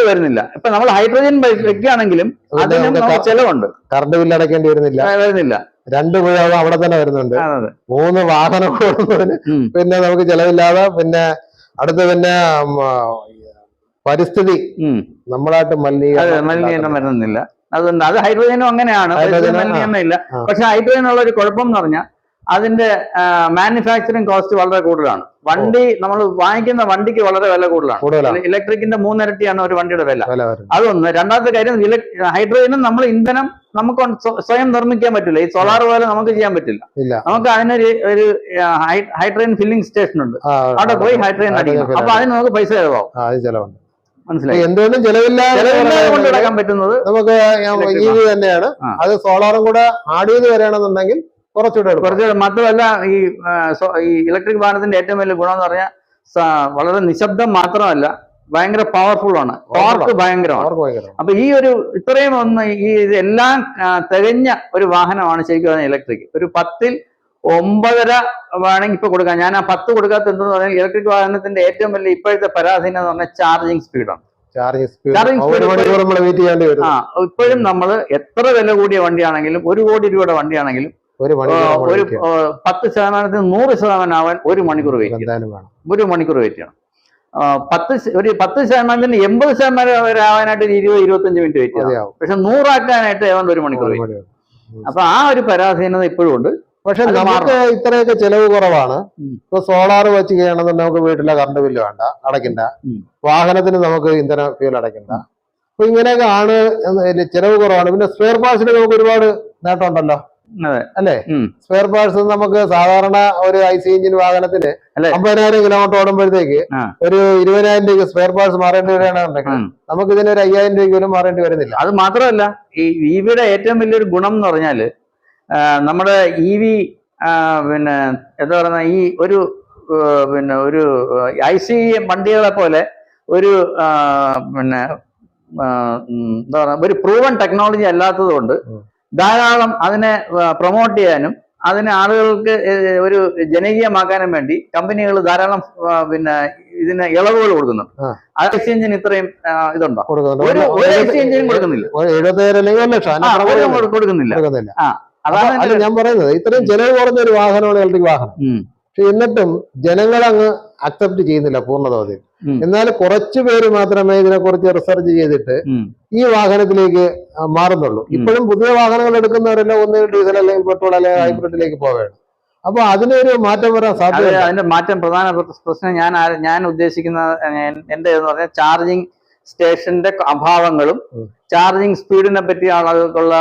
വരുന്നില്ല. ഇപ്പൊ നമ്മൾ ഹൈഡ്രജൻ ബൈക്ക് വെക്കുകയാണെങ്കിലും അതിനും ചെലവുണ്ട്. കറണ്ട് ബില്ല് അടയ്ക്കേണ്ടി വരുന്നില്ല. 2 ഉപയോഗം അവിടെ തന്നെ വരുന്നുണ്ട്. 3 വാഹനം ഓടുന്നതിന് പിന്നെ നമുക്ക് ചെലവില്ലാതെ. പിന്നെ അടുത്ത് പിന്നെ പരിസ്ഥിതി നമ്മളായിട്ട് മലിനീകരണം വരുന്നില്ല. അതുകൊണ്ട് അത് ഹൈഡ്രജനും അങ്ങനെയാണ്, മലിനീകരണമില്ല. പക്ഷെ ഹൈഡ്രജനുള്ള ഒരു കുഴപ്പം എന്ന് പറഞ്ഞാൽ അതിന്റെ മാനുഫാക്ചറിങ് കോസ്റ്റ് വളരെ കൂടുതലാണ്. വണ്ടി നമ്മൾ വാങ്ങിക്കുന്ന വണ്ടിക്ക് വളരെ വില കൂടുതലാണ്. ഇലക്ട്രിക്കിന്റെ 3 ഇരട്ടിയാണ് ഒരു വണ്ടിയുടെ വില. അതൊന്ന്. രണ്ടാമത്തെ കാര്യം, ഹൈഡ്രജനും നമ്മൾ ഇന്ധനം നമുക്ക് സ്വയം നിർമ്മിക്കാൻ പറ്റില്ല. ഈ സോളാർ പോലെ നമുക്ക് ചെയ്യാൻ പറ്റില്ല. നമുക്ക് അതിനൊരു ഹൈഡ്രജൻ ഫില്ലിംഗ് സ്റ്റേഷൻ ഉണ്ട്, അവിടെ പോയി ഹൈഡ്രജൻ അടിക്കണം. അപ്പൊ അതിന് നമുക്ക് പൈസ ചെലവാകും. മനസ്സിലായി? എന്തുകൊണ്ടും ചെലവില്ലാതെ കൊണ്ടിടക്കാൻ പറ്റുന്നത് നമുക്ക് EV തന്നെയാണ്. അത് സോളാറും കൂടെ ആഡ് ചെയ്ത് വരികയാണെന്നുണ്ടെങ്കിൽ കുറച്ചുകൂടെ. മാത്രമല്ല ഈ ഇലക്ട്രിക് വാഹനത്തിന്റെ ഏറ്റവും വലിയ ഗുണം എന്ന് പറഞ്ഞാൽ വളരെ നിശബ്ദം മാത്രമല്ല, ഭയങ്കര പവർഫുൾ ആണ്, ടോർക്ക് ഭയങ്കരമാണ്. അപ്പൊ ഈ ഒരു ഇത്രയും ഇതെല്ലാം തികഞ്ഞ ഒരു വാഹനമാണ് ശരിക്കും പറഞ്ഞാൽ ഇലക്ട്രിക്. ഒരു 10ൽ 9.5 വേണമെങ്കിൽ ഇപ്പൊ കൊടുക്കാം. ഞാൻ ആ 10 കൊടുക്കാത്ത എന്തെന്ന് പറഞ്ഞാൽ ഇലക്ട്രിക് വാഹനത്തിന്റെ ഏറ്റവും വലിയ ഇപ്പോഴത്തെ പരാധീനം എന്ന് പറഞ്ഞാൽ ചാർജിങ് സ്പീഡാണ്. ഇപ്പോഴും നമ്മൾ എത്ര വില കൂടിയ വണ്ടിയാണെങ്കിലും, 1 കോടി രൂപയുടെ വണ്ടിയാണെങ്കിലും ഒരു 10% 100% ആവാൻ 1 മണിക്കൂർ വെയിറ്റ് ചെയ്യണം. 1 മണിക്കൂർ വെയിറ്റ് ചെയ്യണം. 10% 80% വരെ ആവാനായിട്ട് 20-25 മിനിറ്റ് വെയിറ്റ് ചെയ്യണം. പക്ഷെ 100 ആക്കാനായിട്ട് ഏതാണ്ട് 1 മണിക്കൂർ വെയിറ്റ് ചെയ്യണം. അപ്പൊ ആ ഒരു പരാധീനത ഇപ്പോഴും ഉണ്ട്. പക്ഷെ നമുക്ക് ഇത്രയൊക്കെ ചെലവ് കുറവാണ്. ഇപ്പൊ സോളാർ വെച്ച് ചെയ്യണമെന്നുണ്ടെങ്കിൽ നമുക്ക് വീട്ടിലെ കറണ്ട് ബില്ല് അടയ്ക്കണ്ട, വാഹനത്തിന് നമുക്ക് ഇന്ധന ഫ്യൂൽ അടയ്ക്കണ്ട. അപ്പൊ ഇങ്ങനെയൊക്കെ ആണ്, ചെലവ് കുറവാണ്. പിന്നെ സ്പെയർ പാർട്സിന് നമുക്ക് ഒരുപാട് നേട്ടമുണ്ടല്ലോ, അല്ലേ? സ്പെയർ പാർട്സ് നമുക്ക് സാധാരണ ഒരു IC എഞ്ചിൻ വാഹനത്തിന് 50,000 കിലോമീറ്റർ ഓടുമ്പോഴത്തേക്ക് ഒരു 20,000 രൂപയ്ക്ക് സ്പെയർ പാർട്സ് മാറേണ്ടി വരികയാണെന്നുണ്ടെങ്കിൽ നമുക്ക് ഇതിന് ഒരു 5,000 രൂപയ്ക്ക് പോലും മാറേണ്ടി വരുന്നില്ല. അത് മാത്രമല്ല, ഈ EVയുടെ ഏറ്റവും വലിയൊരു ഗുണം എന്ന് പറഞ്ഞാല് നമ്മുടെ EV പിന്നെ എന്താ പറയുന്ന ഈ ഒരു IC വണ്ടികളെ പോലെ ഒരു പിന്നെ എന്താ പറയുക, ഒരു പ്രൂവൺ ടെക്നോളജി അല്ലാത്തത് കൊണ്ട് ധാരാളം അതിനെ പ്രൊമോട്ട് ചെയ്യാനും അതിനെ ആളുകൾക്ക് ഒരു ജനകീയമാക്കാനും വേണ്ടി കമ്പനികൾ ധാരാളം പിന്നെ ഇതിന് ഇളവുകൾ കൊടുക്കുന്നുണ്ട്. IC എഞ്ചിന് ഇത്രയും ഇതുണ്ടോ? ഒരു IC എഞ്ചിനും കൊടുക്കുന്നില്ല. കൊടുക്കുന്നില്ല. അതാണ് ഞാൻ പറയുന്നത്. ഇത്രയും ചെലവ് കുറഞ്ഞ ഒരു വാഹനമാണ് ഇലക്ട്രിക് വാഹനം. പക്ഷെ എന്നിട്ടും ജനങ്ങൾ അങ്ങ് അക്സെപ്റ്റ് ചെയ്യുന്നില്ല പൂർണ്ണതോതിൽ. എന്നാൽ കുറച്ചു പേര് മാത്രമേ ഇതിനെക്കുറിച്ച് റിസർച്ച് ചെയ്തിട്ട് ഈ വാഹനത്തിലേക്ക് മാറുന്നുള്ളൂ. ഇപ്പോഴും പുതിയ വാഹനങ്ങൾ എടുക്കുന്നവരെല്ലാം ഒന്ന് ഡീസൽ അല്ലെങ്കിൽ പെട്രോൾ അല്ലെങ്കിൽ ഹൈബ്രിഡിലേക്ക് പോവുകയാണ്. അപ്പൊ അതിനൊരു മാറ്റം വരാൻ സാധ്യത. അതിന്റെ മാറ്റം പ്രധാന പ്രശ്നം ഞാൻ ഉദ്ദേശിക്കുന്ന എന്റെ എന്ന് പറഞ്ഞാൽ ചാർജിങ് സ്റ്റേഷന്റെ അഭാവങ്ങളും ചാർജിങ് സ്പീഡിനെ പറ്റി ആളുകൾക്കുള്ള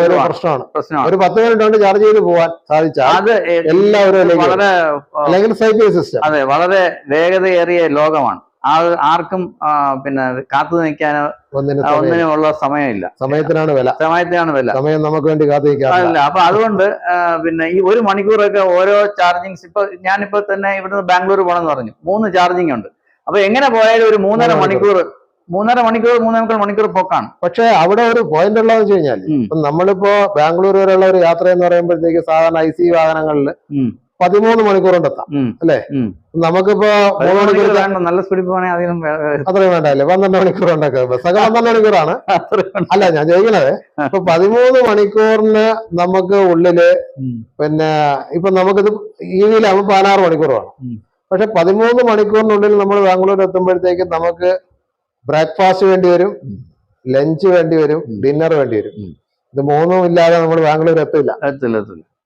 ഒരു പ്രശ്നമാണ്. ഒരു 10 മിനിറ്റ് കൊണ്ട് ചാർജ് ചെയ്ത് പോകാൻ സാധിച്ചാൽ അത് എല്ലാവരും വളരെ അല്ലെങ്കിൽ സൈക്കിൾ സിസ്റ്റം. അതെ, വളരെ വേഗതയേറിയ ലോകമാണ്. ആർക്കും പിന്നെ കാത്തു നിൽക്കാനോ ഒന്നിനുമുള്ള സമയമില്ല. സമയത്തിനാണ് വില. സമയം നമുക്ക് വേണ്ടി കാത്തു നിൽക്കാറില്ല. അപ്പൊ അതുകൊണ്ട് പിന്നെ ഈ 1 മണിക്കൂറൊക്കെ ഓരോ ചാർജിങ്, ഞാനിപ്പോ തന്നെ ഇവിടുന്ന് ബാംഗ്ലൂർ പോകണമെന്ന് പറഞ്ഞു, 3 ചാർജിങ് ഉണ്ട്. അപ്പൊ എങ്ങനെ പോയാലും ഒരു 3.5 മണിക്കൂർ 3.5 മണിക്കൂർ പോക്കാണ്. പക്ഷെ അവിടെ ഒരു പോയിന്റ് ഉള്ളതെന്ന് വെച്ച് കഴിഞ്ഞാൽ ഇപ്പൊ നമ്മളിപ്പോ ബാംഗ്ലൂർ വരെയുള്ള ഒരു യാത്ര എന്ന് പറയുമ്പോഴത്തേക്ക് സാധാരണ IC വാഹനങ്ങളിൽ 13 മണിക്കൂറുണ്ട് എത്താം അല്ലെ. നമുക്കിപ്പോ 3 മണിക്കൂർ നല്ല സ്പീഡിൽ പോകണമെങ്കിൽ അത്രയും വേണ്ടല്ലേ. 12 മണിക്കൂറുണ്ടൊക്കെ ബസ്സൊക്കെ 12 മണിക്കൂറാണ്. അല്ല ഞാൻ ചോദിക്കണത്, ഇപ്പൊ 13 മണിക്കൂറിന് നമുക്ക് ഉള്ളില് പിന്നെ ഇപ്പൊ നമുക്കിത് EV-ലാകുമ്പോൾ 16 മണിക്കൂർ വേണം. പക്ഷെ 13 മണിക്കൂറിനുള്ളിൽ നമ്മൾ ബാംഗ്ലൂർ എത്തുമ്പോഴത്തേക്ക് നമുക്ക് ബ്രേക്ക്ഫാസ്റ്റ് വേണ്ടി വരും, ലഞ്ച് വേണ്ടി വരും, ഡിന്നർ വേണ്ടി വരും. ഇത് 3 ഇല്ലാതെ നമ്മൾ ബാംഗ്ലൂർ എത്തില്ല.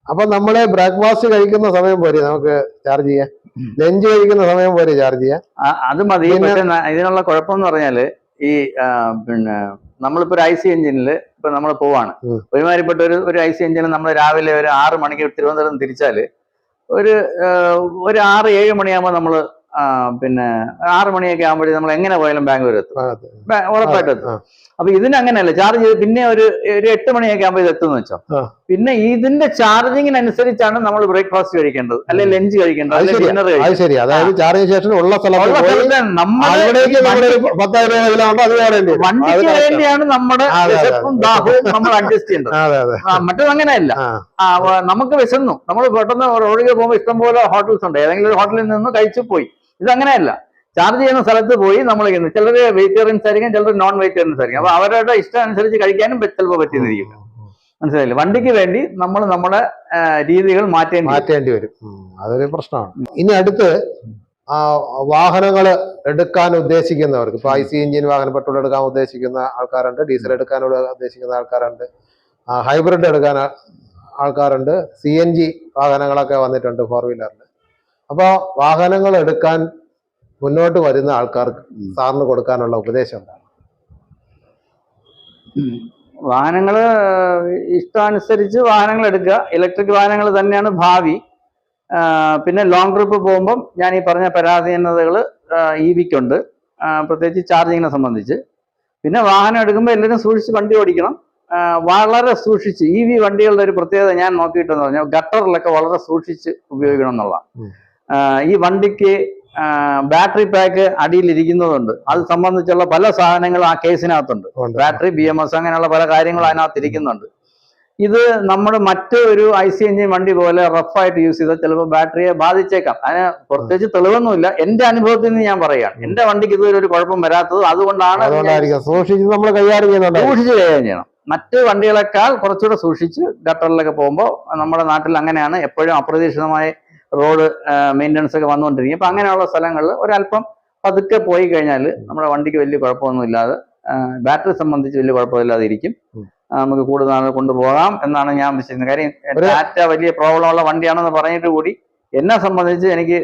അപ്പൊ നമ്മള് ബ്രേക്ക്ഫാസ്റ്റ് കഴിക്കുന്ന സമയം പോരെ നമുക്ക് ചാർജ് ചെയ്യാൻ, ലഞ്ച് കഴിക്കുന്ന സമയം പോരെ ചാർജ് ചെയ്യാൻ. അത് മതി. പക്ഷെ ഇതിനുള്ള കുഴപ്പം എന്ന് പറഞ്ഞാല് ഈ പിന്നെ നമ്മളിപ്പോ ഒരു IC എഞ്ചിനിൽ ഇപ്പൊ നമ്മൾ പോവാണ്, ഒരുമാതിരിപ്പെട്ട ഒരു IC എഞ്ചിനിൽ നമ്മൾ രാവിലെ ഒരു 6 മണിക്ക് തിരുവനന്തപുരം തിരിച്ചാല് ഒരു 6-7 മണിയാകുമ്പോൾ നമ്മള് പിന്നെ 6 മണിയൊക്കെ ആകുമ്പോഴേ നമ്മൾ എങ്ങനെ പോയാലും ബാംഗ്ലൂർ എത്തും, ഉറപ്പായിട്ടും എത്തും. അപ്പൊ ഇതിനങ്ങനെയല്ല, ചാർജ് ചെയ്ത് പിന്നെ ഒരു 8 മണിയൊക്കെ ആകുമ്പോൾ ഇത് എത്തുമെന്ന് വെച്ചോ. പിന്നെ ഇതിന്റെ ചാർജിങ്ങിനനുസരിച്ചാണ് നമ്മൾ ബ്രേക്ക്ഫാസ്റ്റ് കഴിക്കേണ്ടത്, അല്ലെങ്കിൽ ലഞ്ച് കഴിക്കേണ്ടത്, അല്ലെങ്കിൽ ഡിന്നർ കഴിക്കേണ്ടത്. അതായത് ചാർജിങ് സ്റ്റേഷൻ ഉള്ള വണ്ടിക്ക് വേണ്ടിയാണ് നമ്മുടെ ദാഹവും നമ്മൾ അഡ്ജസ്റ്റ് ചെയ്യേണ്ടത്. മറ്റത് അങ്ങനെയല്ല. നമുക്ക് വിശന്നു, നമ്മൾ പെട്ടെന്ന് റോഡിൽ പോകുമ്പോൾ ഇഷ്ടംപോലെ ഹോട്ടൽസ് ഉണ്ട്, ഏതെങ്കിലും ഒരു ഹോട്ടലിൽ നിന്ന് കഴിച്ചു പോയി. ഇതങ്ങനെയല്ല. ചാർജ് ചെയ്യുന്ന സ്ഥലത്ത് പോയി നമ്മൾ ചിലർ വെജിറ്റേറിയൻസ് ആയിരിക്കും, ചിലർ നോൺ വെജിറ്റേറിയൻസ് ആയിരിക്കും. അപ്പൊ അവരുടെ ഇഷ്ടം അനുസരിച്ച് കഴിക്കാനും ചിലപ്പോൾ പറ്റിയെന്നിരിക്കും. മനസ്സിലായില്ലേ? വണ്ടിക്ക് വേണ്ടി നമ്മൾ നമ്മുടെ രീതികൾ മാറ്റേണ്ടി വരും. അതൊരു പ്രശ്നമാണ്. ഇനി അടുത്ത് വാഹനങ്ങൾ എടുക്കാൻ ഉദ്ദേശിക്കുന്നവർക്ക്, ഇപ്പൊ IC എഞ്ചിൻ വാഹനം പെട്രോൾ എടുക്കാൻ ഉദ്ദേശിക്കുന്ന ആൾക്കാരുണ്ട്, ഡീസൽ എടുക്കാൻ ഉദ്ദേശിക്കുന്ന ആൾക്കാരുണ്ട്, ഹൈബ്രിഡ് എടുക്കാൻ ആൾക്കാരുണ്ട്, CNG വാഹനങ്ങളൊക്കെ വന്നിട്ടുണ്ട് 4 വീലറിൽ. അപ്പൊ വാഹനങ്ങൾ എടുക്കാൻ മുന്നോട്ട് വരുന്ന ആൾക്കാർക്ക് സാറിന് കൊടുക്കാനുള്ള ഉപദേശം എന്താണ്? വാഹനങ്ങൾ ഇഷ്ടാനുസരിച്ച് വാഹനങ്ങൾ എടുക്കുക. ഇലക്ട്രിക് വാഹനങ്ങൾ തന്നെയാണ് ഭാവി. പിന്നെ ലോങ് ട്രിപ്പ് പോകുമ്പം ഞാൻ ഈ പറഞ്ഞ പരാധീനതകൾ EV-ക്കുണ്ട്, പ്രത്യേകിച്ച് ചാർജിങ്ങിനെ സംബന്ധിച്ച്. പിന്നെ വാഹനം എടുക്കുമ്പോൾ എല്ലാവരും സൂക്ഷിച്ച് വണ്ടി ഓടിക്കണം, വളരെ സൂക്ഷിച്ച്. EV വണ്ടികളുടെ ഒരു പ്രത്യേകത ഞാൻ നോക്കിയിട്ടെന്ന് പറഞ്ഞാൽ ഗട്ടറിലൊക്കെ വളരെ സൂക്ഷിച്ച് ഉപയോഗിക്കണം എന്നുള്ള. ഈ വണ്ടിക്ക് ബാറ്ററി പാക്ക് അടിയിലിരിക്കുന്നതുണ്ട്, അത് സംബന്ധിച്ചുള്ള പല സാധനങ്ങളും ആ കേസിനകത്തുണ്ട്. ബാറ്ററി, BMS അങ്ങനെയുള്ള പല കാര്യങ്ങളും അതിനകത്ത് ഇരിക്കുന്നുണ്ട്. ഇത് നമ്മുടെ മറ്റ് ഒരു IC എഞ്ചിൻ വണ്ടി പോലെ റഫായിട്ട് യൂസ് ചെയ്താൽ ചിലപ്പോൾ ബാറ്ററിയെ ബാധിച്ചേക്കാം. അതിന് പ്രത്യേകിച്ച് തെളിവൊന്നുമില്ല, എന്റെ അനുഭവത്തിൽ നിന്ന് ഞാൻ പറയുകയാണ്. എന്റെ വണ്ടിക്ക് ഇതുവരെ ഒരു കുഴപ്പം വരാത്തത് അതുകൊണ്ടാണ്. സൂക്ഷിച്ച് നമ്മൾ കൈകാര്യം ചെയ്യണം. മറ്റ് വണ്ടികളെക്കാൾ കുറച്ചുകൂടെ സൂക്ഷിച്ച് ഗട്ടറിലൊക്കെ പോകുമ്പോൾ, നമ്മുടെ നാട്ടിൽ അങ്ങനെയാണ്, എപ്പോഴും അപ്രതീക്ഷിതമായി റോഡ് മെയിൻ്റനൻസ് ഒക്കെ വന്നുകൊണ്ടിരിക്കും. അപ്പൊ അങ്ങനെയുള്ള സ്ഥലങ്ങളിൽ ഒരല്പം പതുക്കെ പോയി കഴിഞ്ഞാൽ നമ്മുടെ വണ്ടിക്ക് വലിയ കുഴപ്പമൊന്നുമില്ലാതെ, ബാറ്ററി സംബന്ധിച്ച് വലിയ കുഴപ്പമില്ലാതെ ഇരിക്കും. നമുക്ക് കൂടുതൽ നാൾ കൊണ്ടുപോകാം എന്നാണ് ഞാൻ വിശ്വസിക്കുന്നത്. കാര്യം ടാറ്റ വലിയ പ്രോബ്ലം ഉള്ള വണ്ടിയാണെന്ന് പറഞ്ഞിട്ട് കൂടി എന്നെ സംബന്ധിച്ച് എനിക്ക്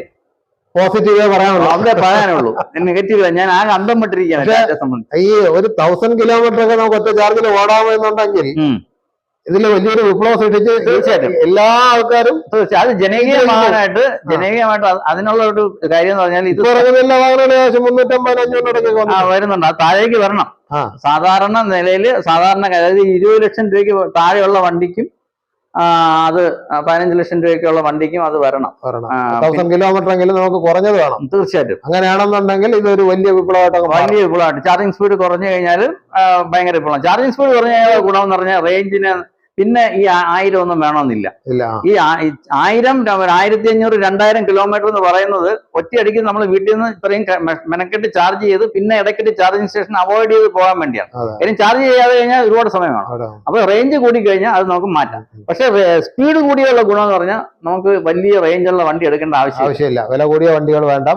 പോസിറ്റീവേ പറയാനുള്ളൂ, അവിടെ പറയാനുള്ളൂ. നെഗറ്റീവ് ഞാൻ ആകെ അന്തം വിട്ടിരിക്കുകയാണ് ടാറ്റയെ സംബന്ധിച്ച്. ഈ ഒരു 1000 കിലോമീറ്റർ ഒക്കെ നമുക്ക് ഒറ്റ ചാർജിൽ ഓടാമെന്നുണ്ടെങ്കിൽ ഇതിൽ വലിയൊരു വിപ്ലവം സൃഷ്ടിച്ച് തീർച്ചയായിട്ടും എല്ലാ ആൾക്കാരും അത് ജനകീയമായിട്ട് അതിനുള്ള ഒരു കാര്യം എന്ന് പറഞ്ഞാൽ ഇത് വരുന്നുണ്ട്. അത് താഴേക്ക് വരണം. സാധാരണ നിലയിൽ അതായത് 20 ലക്ഷം രൂപയ്ക്ക് താഴെയുള്ള വണ്ടിക്കും അത് 15 ലക്ഷം രൂപയ്ക്കുള്ള വണ്ടിക്കും അത് വരണം. 1000 കിലോമീറ്റർ എങ്കിലും നമുക്ക് കുറഞ്ഞത് വേണം. തീർച്ചയായിട്ടും അങ്ങനെയാണെന്നുണ്ടെങ്കിൽ ഇതൊരു വലിയ വിപ്ലവമായിട്ട്. ചാർജിങ് സ്പീഡ് കുറഞ്ഞു കഴിഞ്ഞാൽ ഭയങ്കര വിപ്ലവം. ചാർജിങ് സ്പീഡ് കുറഞ്ഞു കഴിഞ്ഞാൽ ഗുണമെന്ന് പറഞ്ഞാൽ റേഞ്ചിന് പിന്നെ ഈ 1000 ഒന്നും വേണമെന്നില്ല. ഇല്ല. ഈ 1000 1500 ഈ 2000 കിലോമീറ്റർ എന്ന് പറയുന്നത് ഒറ്റയടിക്ക് നമ്മൾ വീട്ടിൽ നിന്ന് ഇത്രയും മെനക്കെട്ട് ചാർജ് ചെയ്ത് പിന്നെ ഇടയ്ക്കിട്ട് ചാർജിങ് സ്റ്റേഷൻ അവോയ്ഡ് ചെയ്ത് പോകാൻ വേണ്ടിയാണ്. കാര്യം ചാർജ് ചെയ്യാതെ കഴിഞ്ഞാൽ ഒരുപാട് സമയം വേണം. അപ്പൊ റേഞ്ച് കൂടി കഴിഞ്ഞാൽ അത് നമുക്ക് മാറ്റാം. പക്ഷെ സ്പീഡ് കൂടിയുള്ള ഗുണം എന്ന് പറഞ്ഞാൽ നമുക്ക് വലിയ റേഞ്ചുള്ള വണ്ടി എടുക്കേണ്ട ആവശ്യമില്ല. വില കൂടിയ വണ്ടികൾ വേണ്ട,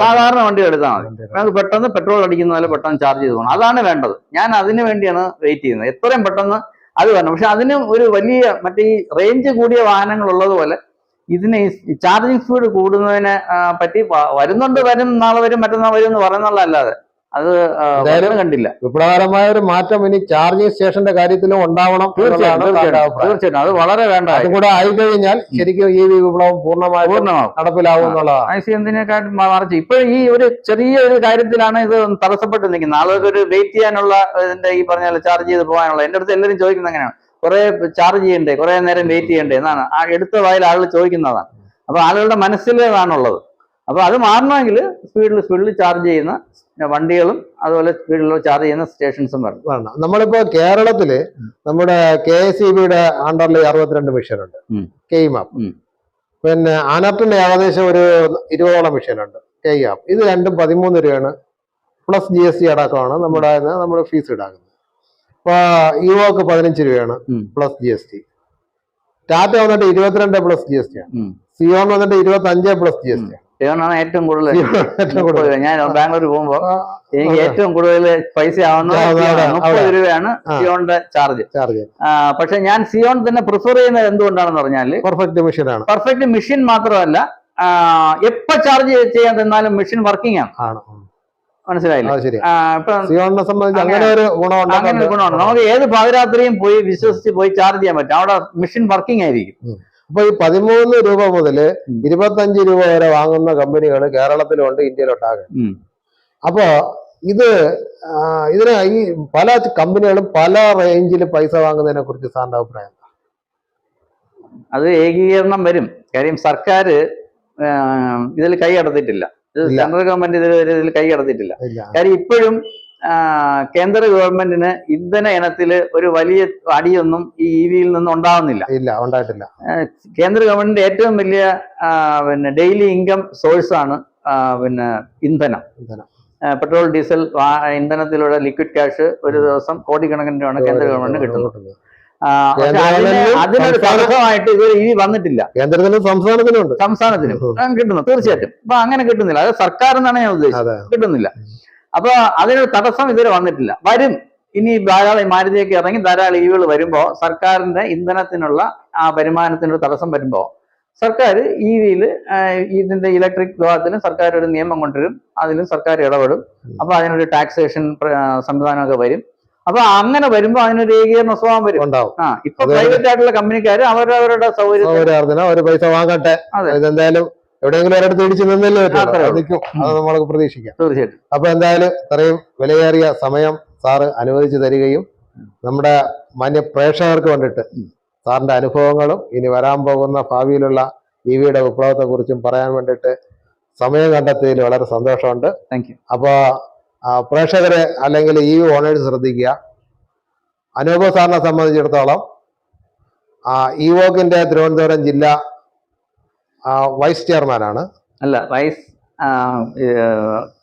സാധാരണ വണ്ടി എടുത്താൽ മതി. നമുക്ക് പെട്ടെന്ന് പെട്രോൾ അടിക്കുന്ന പോലെ പെട്ടെന്ന് ചാർജ് ചെയ്ത് പോകണം. അതാണ് വേണ്ടത്. ഞാൻ അതിന് വേണ്ടിയാണ് വെയിറ്റ് ചെയ്യുന്നത്. എത്രയും പെട്ടെന്ന് അത് വരണം. പക്ഷെ അതിന് ഒരു വലിയ മറ്റേ ഈ റേഞ്ച് കൂടിയ വാഹനങ്ങൾ ഉള്ളതുപോലെ ഇതിന് ഈ ചാർജിങ് സ്പീഡ് കൂടുന്നതിനെ പറ്റി വരും, നാളെ വരും, മറ്റന്നാൾ വരും എന്ന് പറയുന്നുള്ളതല്ലാതെ അത് കണ്ടില്ല. വിപ്ലവകരമായ ഒരു മാറ്റം ഇനി ചാർജിങ് സ്റ്റേഷന്റെ കാര്യത്തിലും ഉണ്ടാവണം. തീർച്ചയായിട്ടും അത് വളരെ വേണ്ട. അതും കൂടെ ആയിക്കഴിഞ്ഞാൽ ശരിക്കും ഈ വിപ്ലവം പൂർണ്ണമായും നടപ്പിലാവും എന്നുള്ളതാണ്. എന്തിനേക്കാട്ടും മറിച്ച് ഇപ്പൊ ഈ ഒരു ചെറിയ ഒരു കാര്യത്തിലാണ് ഇത് തടസ്സപ്പെട്ട് നിൽക്കുന്നത്. നാളെ ഒരു വെയിറ്റ് ചെയ്യാനുള്ള ഇതിന്റെ ഈ പറഞ്ഞ ചാർജ് ചെയ്ത് പോകാനുള്ള എന്റെ അടുത്ത് എല്ലാവരും ചോദിക്കുന്നത് അങ്ങനെയാണ്. കുറെ ചാർജ് ചെയ്യണ്ടേ, കുറെ നേരം വെയിറ്റ് ചെയ്യണ്ടേ എന്നാണ് ആ എടുത്ത വായിൽ ആളുകൾ ചോദിക്കുന്നതാണ്. അപ്പൊ ആളുകളുടെ മനസ്സിലേതാണുള്ളത്. അപ്പൊ അത് മാറണമെങ്കിൽ സ്പീഡിൽ ചാർജ് ചെയ്യുന്ന വണ്ടികളും അതുപോലെ സ്പീഡിൽ ചാർജ് ചെയ്യുന്ന സ്റ്റേഷൻസും വരണം. നമ്മളിപ്പോ കേരളത്തില് നമ്മുടെ KSEBിയുടെ അണ്ടറിൽ 62 മെഷീൻ ഉണ്ട്. കെയ്മാപ്പ്. പിന്നെ അനർട്ടിന്റെ ഏകദേശം ഒരു 20ഓളം മെഷീൻ ഉണ്ട്. കെയ്യാപ്പ്. ഇത് രണ്ടും 13 രൂപയാണ്. പ്ലസ് GST അടക്കമാണ് നമ്മുടെ ഫീസ് ഈടാക്കുന്നത്. ഇപ്പൊ ഇവോക്ക് 15 രൂപയാണ് പ്ലസ് GST. ടാറ്റ വന്നിട്ട് 22 പ്ലസ് GST ആണ്. സിയോൺ വന്നിട്ട് 25 പ്ലസ് GST ആണ്. സിയോണാണ് ഏറ്റവും കൂടുതൽ. ഞാൻ ബാംഗ്ലൂർ പോകുമ്പോ എനിക്ക് ഏറ്റവും കൂടുതൽ പൈസ ആവുന്ന 30 രൂപയാണ് സിയോണിന്റെ ചാർജ്. പക്ഷെ ഞാൻ സിയോൺ തന്നെ പ്രിഫർ ചെയ്യുന്നത് എന്തുകൊണ്ടാണെന്ന് പറഞ്ഞാല് പെർഫെക്റ്റ് മെഷീൻ ആണ്. പെർഫെക്റ്റ് മെഷീൻ മാത്രമല്ല, എപ്പോ ചാർജ് ചെയ്യാൻ തന്നാലും മെഷീൻ വർക്കിംഗ് ആണ്. മനസ്സിലായില്ലേ? സിയോണിനെ സംബന്ധിച്ച് അങ്ങനെ ഒരു ഗുണമുണ്ട്. നമുക്ക് ഏത് പാതിരാത്രിയും പോയി വിശ്വസിച്ച് പോയി ചാർജ് ചെയ്യാൻ പറ്റും. അവിടെ മെഷീൻ വർക്കിംഗ് ആയിരിക്കും. അപ്പൊ ഈ 13 രൂപ മുതൽ 25 രൂപ വരെ വാങ്ങുന്ന കമ്പനികൾ കേരളത്തിലുണ്ട്, ഇന്ത്യയിലൊട്ടാകെ. അപ്പൊ ഇതിന് ഈ പല കമ്പനികളും പല റേഞ്ചിൽ പൈസ വാങ്ങുന്നതിനെ കുറിച്ച് സാറിന്റെ അഭിപ്രായം? അത് ഏകീകരണം വരും. കാര്യം സർക്കാർ ഇതിൽ കൈ കടത്തിയിട്ടില്ല. സെൻട്രൽ ഗവൺമെന്റ് ഇതിൽ കൈ കടത്തിയിട്ടില്ല. കാര്യം ഇപ്പോഴും കേന്ദ്ര ഗവൺമെന്റിന് ഇന്ധന ഇനത്തില് ഒരു വലിയ അടിയൊന്നും ഈ EVയിൽ നിന്നും ഉണ്ടാവുന്നില്ല. ഉണ്ടായിട്ടില്ല. കേന്ദ്ര ഗവൺമെന്റിന്റെ ഏറ്റവും വലിയ ഡെയിലി ഇൻകം സോഴ്സ് ആണ് ഇന്ധനം. പെട്രോൾ, ഡീസൽ ഇന്ധനത്തിലൂടെ ലിക്വിഡ് ക്യാഷ് ഒരു ദിവസം കോടിക്കണക്കിന് രൂപയാണ് കേന്ദ്ര ഗവൺമെന്റിന് കിട്ടുന്നത്. അതിനൊരു തടസ്സമായിട്ട് ഇതുവരെ EV വന്നിട്ടില്ല. കേന്ദ്രത്തിനും സംസ്ഥാനത്തിനും കിട്ടുന്നു. തീർച്ചയായിട്ടും ഇപ്പൊ അങ്ങനെ കിട്ടുന്നില്ല. അത് സർക്കാർ എന്നാണ് ഞാൻ ഉദ്ദേശിച്ചത്. കിട്ടുന്നില്ല. അപ്പൊ അതിനൊരു തടസ്സം ഇതുവരെ വന്നിട്ടില്ല. വരും. ഇനി ധാരാളം മാരുതിയൊക്കെ ഇറങ്ങി ധാരാളം EVകൾ വരുമ്പോ സർക്കാരിന്റെ ഇന്ധനത്തിനുള്ള ആ വരുമാനത്തിനൊരു തടസ്സം വരുമ്പോ സർക്കാർ EVയിൽ ഇതിന്റെ ഇലക്ട്രിക് വിഭാഗത്തിലും സർക്കാർ ഒരു നിയമം കൊണ്ടുവരും. അതിലും സർക്കാർ ഇടപെടും. അപ്പൊ അതിനൊരു ടാക്സേഷൻ സംവിധാനമൊക്കെ വരും. അപ്പൊ അങ്ങനെ വരുമ്പോ അതിനൊരു ഏകീകരണ സ്വഭാവം വരും. ഇപ്പൊ പ്രൈവറ്റ് ആയിട്ടുള്ള കമ്പനിക്കാർ അവരവരുടെ സൗകര്യം പൈസ വാങ്ങട്ടെ. എന്തായാലും എവിടെയെങ്കിലും ഒരിടത്ത് ഇടിച്ചു നിന്നല്ലേ നിൽക്കും. അത് നമ്മൾക്ക് പ്രതീക്ഷിക്കാം. തീർച്ചയായിട്ടും. അപ്പൊ എന്തായാലും ഇത്രയും വിലയേറിയ സമയം സാറ് അനുവദിച്ചു തരികയും നമ്മുടെ മാന്യ പ്രേക്ഷകർക്ക് വേണ്ടിയിട്ട് സാറിന്റെ അനുഭവങ്ങളും ഇനി വരാൻ പോകുന്ന ഭാവിയിലുള്ള EVയുടെ വിപ്ലവത്തെ കുറിച്ചും പറയാൻ വേണ്ടിയിട്ട് സമയം കണ്ടെത്തിയതിൽ വളരെ സന്തോഷമുണ്ട്. Thank you. അപ്പൊ പ്രേക്ഷകരെ അല്ലെങ്കിൽ EV ഓണേഴ്സ് ശ്രദ്ധിക്കുക. അനൂപ് സാറിനെ സംബന്ധിച്ചിടത്തോളം ഇവോക്കിന്റെ തിരുവനന്തപുരം ജില്ലാ വൈസ് ചെയർമാനാണ്. അല്ല, വൈസ്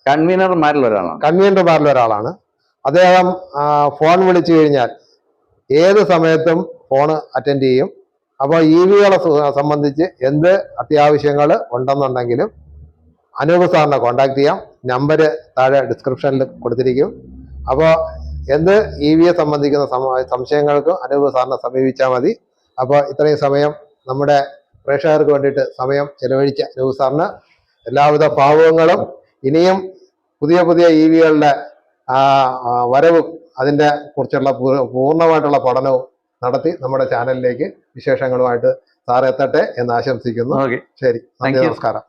കൺവീനർമാരിൽ ഒരാളാണ്. അദ്ദേഹം ഫോൺ വിളിച്ചു കഴിഞ്ഞാൽ ഏത് സമയത്തും ഫോണ് അറ്റൻഡ് ചെയ്യും. അപ്പോൾ EVകളെ സംബന്ധിച്ച് എന്ത് അത്യാവശ്യങ്ങൾ ഉണ്ടെന്നുണ്ടെങ്കിലും അനൂപ് സാറിനെ കോണ്ടാക്ട് ചെയ്യാം. നമ്പര് താഴെ ഡിസ്ക്രിപ്ഷനിൽ കൊടുത്തിരിക്കും. അപ്പോൾ എന്ത് EVയെ സംബന്ധിക്കുന്ന സംശയങ്ങൾക്കും അനൂപ് സാറിനെ സമീപിച്ചാൽ മതി. അപ്പോൾ ഇത്രയും സമയം നമ്മുടെ പ്രേക്ഷകർക്ക് വേണ്ടിയിട്ട് സമയം ചെലവഴിച്ച അനൂപ് സാറിന് എല്ലാവിധ ഭാവുകങ്ങളും. ഇനിയും പുതിയ EVകളുടെ വരവും അതിൻ്റെ കുറിച്ചുള്ള പൂർണ്ണമായിട്ടുള്ള പഠനവും നടത്തി നമ്മുടെ ചാനലിലേക്ക് വിശേഷങ്ങളുമായിട്ട് സാർ എത്തട്ടെ എന്ന് ആശംസിക്കുന്നു. ശരി, നന്ദി, നമസ്കാരം.